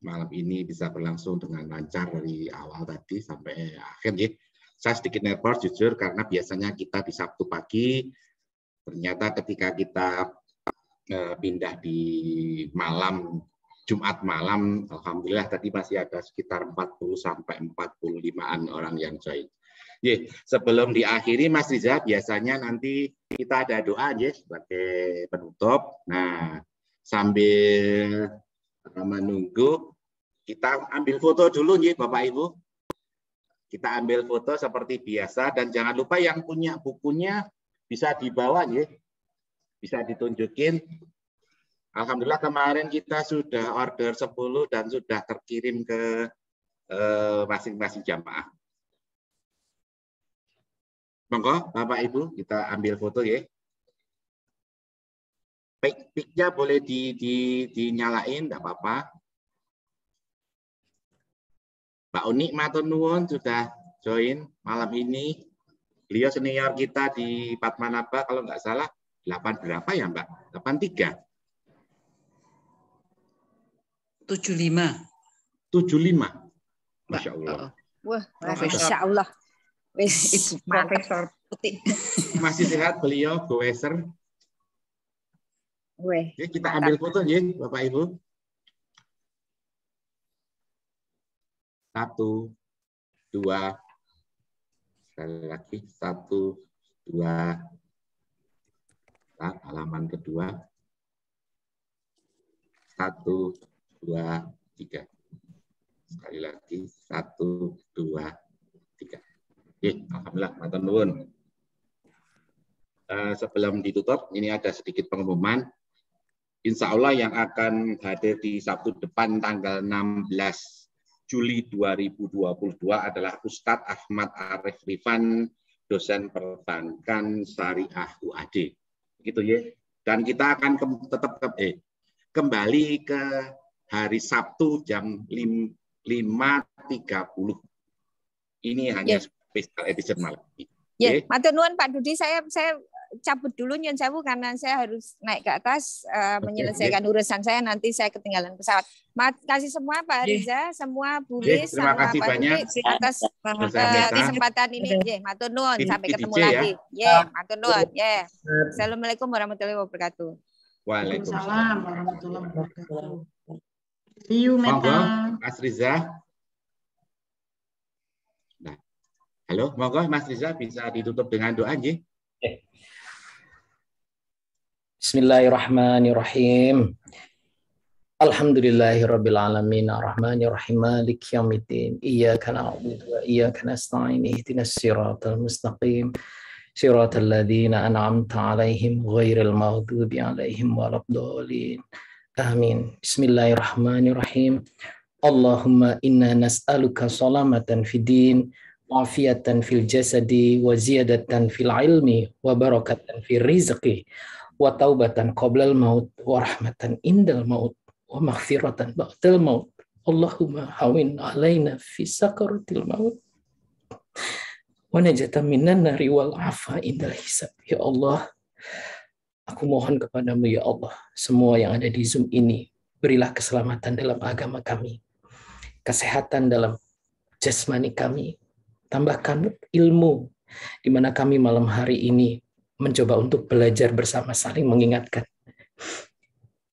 malam ini bisa berlangsung dengan lancar dari awal tadi sampai akhir ya. Saya sedikit nervous jujur karena biasanya kita di Sabtu pagi, ternyata ketika kita pindah di malam, Jumat malam, alhamdulillah tadi masih ada sekitar 40 sampai 45-an orang yang join. Sebelum diakhiri Mas Riza, biasanya nanti kita ada doa sebagai penutup. Nah, sambil menunggu, kita ambil foto dulu Bapak Ibu. Kita ambil foto seperti biasa, dan jangan lupa yang punya bukunya bisa dibawa bisa ditunjukin. Alhamdulillah kemarin kita sudah order 10 dan sudah terkirim ke masing-masing jamaah. Monggo Bapak Ibu, kita ambil foto Pic-nya boleh dinyalain, enggak apa-apa. Mbak Unik matur nuwun sudah join malam ini. Beliau senior kita di Padmanaba kalau nggak salah 8 berapa ya Mbak? 83. 75. 75. Masya Allah. Wah, Masya Allah. Ibu Profesor Putih. Masih sehat beliau, Goeser. Kita ambil foto Bapak Ibu. 1, 2, sekali lagi 1, 2, halaman kedua, 1, 2, 3, sekali lagi 1, 2, 3. Alhamdulillah, matur nuwun. Sebelum ditutup, ini ada sedikit pengumuman. Insya Allah yang akan hadir di Sabtu depan tanggal 16 Juli 2022 adalah Ustadz Ahmad Arif Rifan, dosen perbankan syariah UAD. Gitu Dan kita akan tetap kembali ke hari Sabtu jam 5.30. Ini hanya spesial episode malam ini. Matur nuwun Pak Dudi, saya cabut dulu nyun sewu karena saya harus naik ke atas menyelesaikan urusan saya, nanti saya ketinggalan pesawat. Kasih semua Pak Riza, semua Bulis sama Pak Dudi atas kesempatan ini. Matur nuwun, sampai ketemu lagi. Matur nuwun. Assalamualaikum warahmatullahi wabarakatuh. Waalaikumsalam warahmatullahi wabarakatuh. See you Meta. Mas Riza. Nah, halo, monggo Mas Riza bisa ditutup dengan doa Bismillahirrahmanirrahim. Alhamdulillahirabbil alamin arrahmanir rahim maliki yaumiddin. Iyyaka na'budu wa iyyaka nasta'in ihdinas siratal mustaqim. Siratal ladzina an'amta 'alaihim ghairil maghdubi 'alaihim waladdallin. Amin. Bismillahirrahmanirrahim. Allahumma inna nas'aluka salamatan fid din, wa'afiyatan fil jasadi, wa ziyadatan fil ilmi, wa barakatan fil rizqi, wa taubatan qoblal maut, wa rahmatan indal maut, wa maghfiratan ba'dal maut. Allahumma hawin alaina fi sakaratil maut, wa najatan minan nari wal afa indal hisab. Ya Allah, aku mohon kepadamu ya Allah, semua yang ada di Zoom ini, berilah keselamatan dalam agama kami, kesehatan dalam jasmani kami, tambahkan ilmu di mana kami malam hari ini mencoba untuk belajar bersama, saling mengingatkan,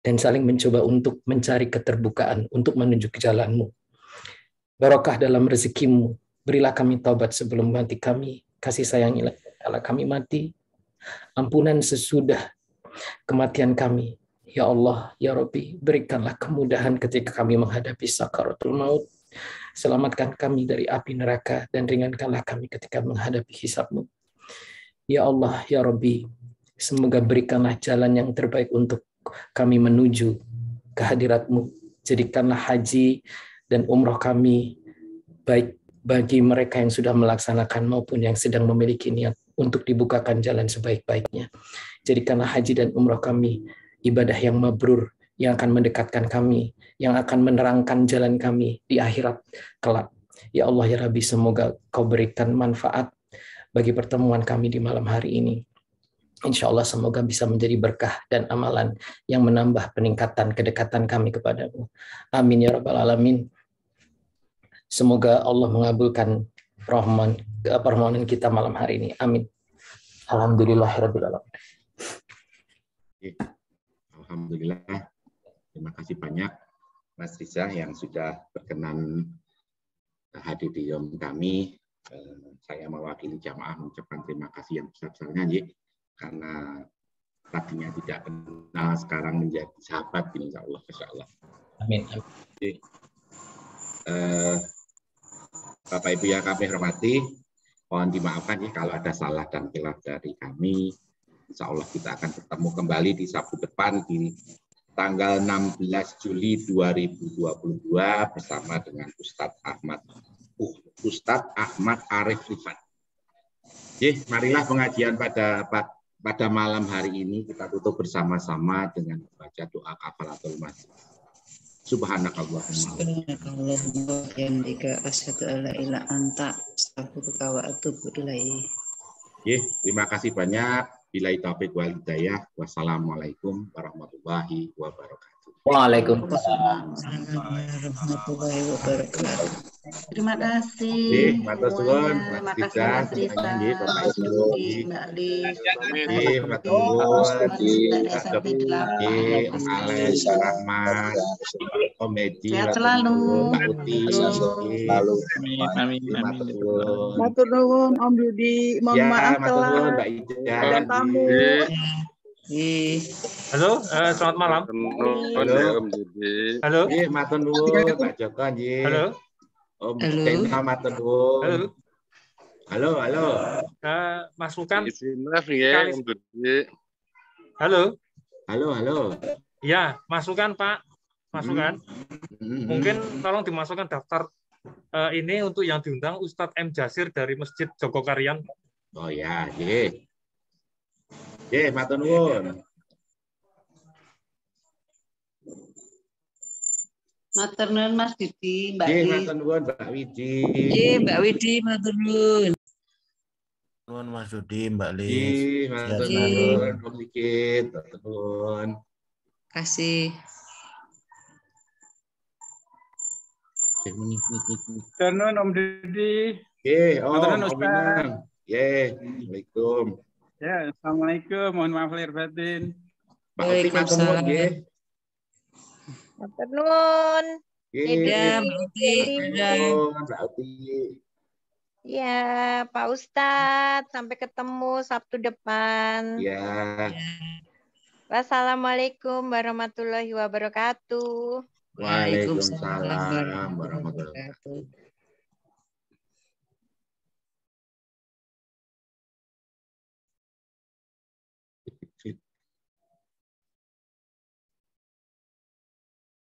dan saling mencoba untuk mencari keterbukaan untuk menuju ke jalan-Mu. Barokah dalam rezekimu, berilah kami taubat sebelum mati kami, kasih sayangilah kala kami mati, ampunan sesudah kematian kami. Ya Allah, ya Rabbi, berikanlah kemudahan ketika kami menghadapi sakaratul maut. Selamatkan kami dari api neraka dan ringankanlah kami ketika menghadapi hisab-Mu. Ya Allah, ya Rabbi, semoga berikanlah jalan yang terbaik untuk kami menuju kehadirat-Mu. Jadikanlah haji dan umroh kami baik bagi mereka yang sudah melaksanakan maupun yang sedang memiliki niat untuk dibukakan jalan sebaik-baiknya. Jadikanlah haji dan umroh kami ibadah yang mabrur, yang akan mendekatkan kami, yang akan menerangkan jalan kami di akhirat kelak. Ya Allah, ya Rabbi, semoga Kau berikan manfaat bagi pertemuan kami di malam hari ini. Insya Allah semoga bisa menjadi berkah dan amalan yang menambah peningkatan kedekatan kami kepadamu. Amin ya Rabbal Alamin. Semoga Allah mengabulkan permohonan kita malam hari ini. Amin. Alhamdulillahirabbil alamin. Alhamdulillah. Terima kasih banyak Mas Riza yang sudah berkenan hadir di Zoom kami. saya mewakili jamaah mengucapkan terima kasih yang besar-besarnya nggih, karena tadinya tidak kenal sekarang menjadi sahabat insya Allah. Amin. Bapak Ibu yang kami hormati, mohon dimaafkan ya kalau ada salah dan khilaf dari kami. Insya Allah kita akan bertemu kembali di Sabtu depan di tanggal 16 Juli 2022 bersama dengan Ustadz Ahmad Arif Rifat. Marilah pengajian pada malam hari ini kita tutup bersama-sama dengan membaca doa kafaratul majlis. Subhanakallahumma wa bihamdika asyhadu an la ilaha illa anta astaghfiruka wa atubu ilaik. Terima kasih banyak. Billahi taufiq wal hidayah. Wassalamualaikum warahmatullahi wabarakatuh. Waalaikumsalam warahmatullahi wabarakatuh. Terima kasih. Matur suwun, Terima kasih Mas Risa, Mas Yudi, Mbak Lis, Matur suwun, Mbak Ales, Rahmat, Om Edi, sehat selalu. Mbak Uti, matur suwun. Matur nuwun Om Yudi, mohon maaf Matur suwun, telah Mbak Ija. ada tamu. Halo, selamat malam. Halo. Halo. Matur nuwun, Pak Joko. Halo. Om Tena matur nuwun. Halo. Masukan. Halo. Ya, masukan Pak. Masukan. Mungkin tolong dimasukkan daftar ini untuk yang diundang Ustadz M. Jasir dari Masjid Jogokarian. Oh ya, matur nuwun. Matur nuwun Mas Didi, Mbak Lis. Matur nuwun Mbak Widi. Mbak Widi, matur nuwun. Nuwun Mas Dudi, Mbak Lis. Matur nuwun Om Dikit, matur nuwun. Kasih. Matur nuwun Om Didi. Om Minang. Assalamualaikum. Ya, assalamualaikum. Mohon maaf lahir batin. Waalaikumsalam. Matur nuwun. Mbak Uti. Ya, Pak Ustadz, sampai ketemu Sabtu depan. Ya. Wassalamualaikum warahmatullahi wabarakatuh. Waalaikumsalam warahmatullahi wabarakatuh.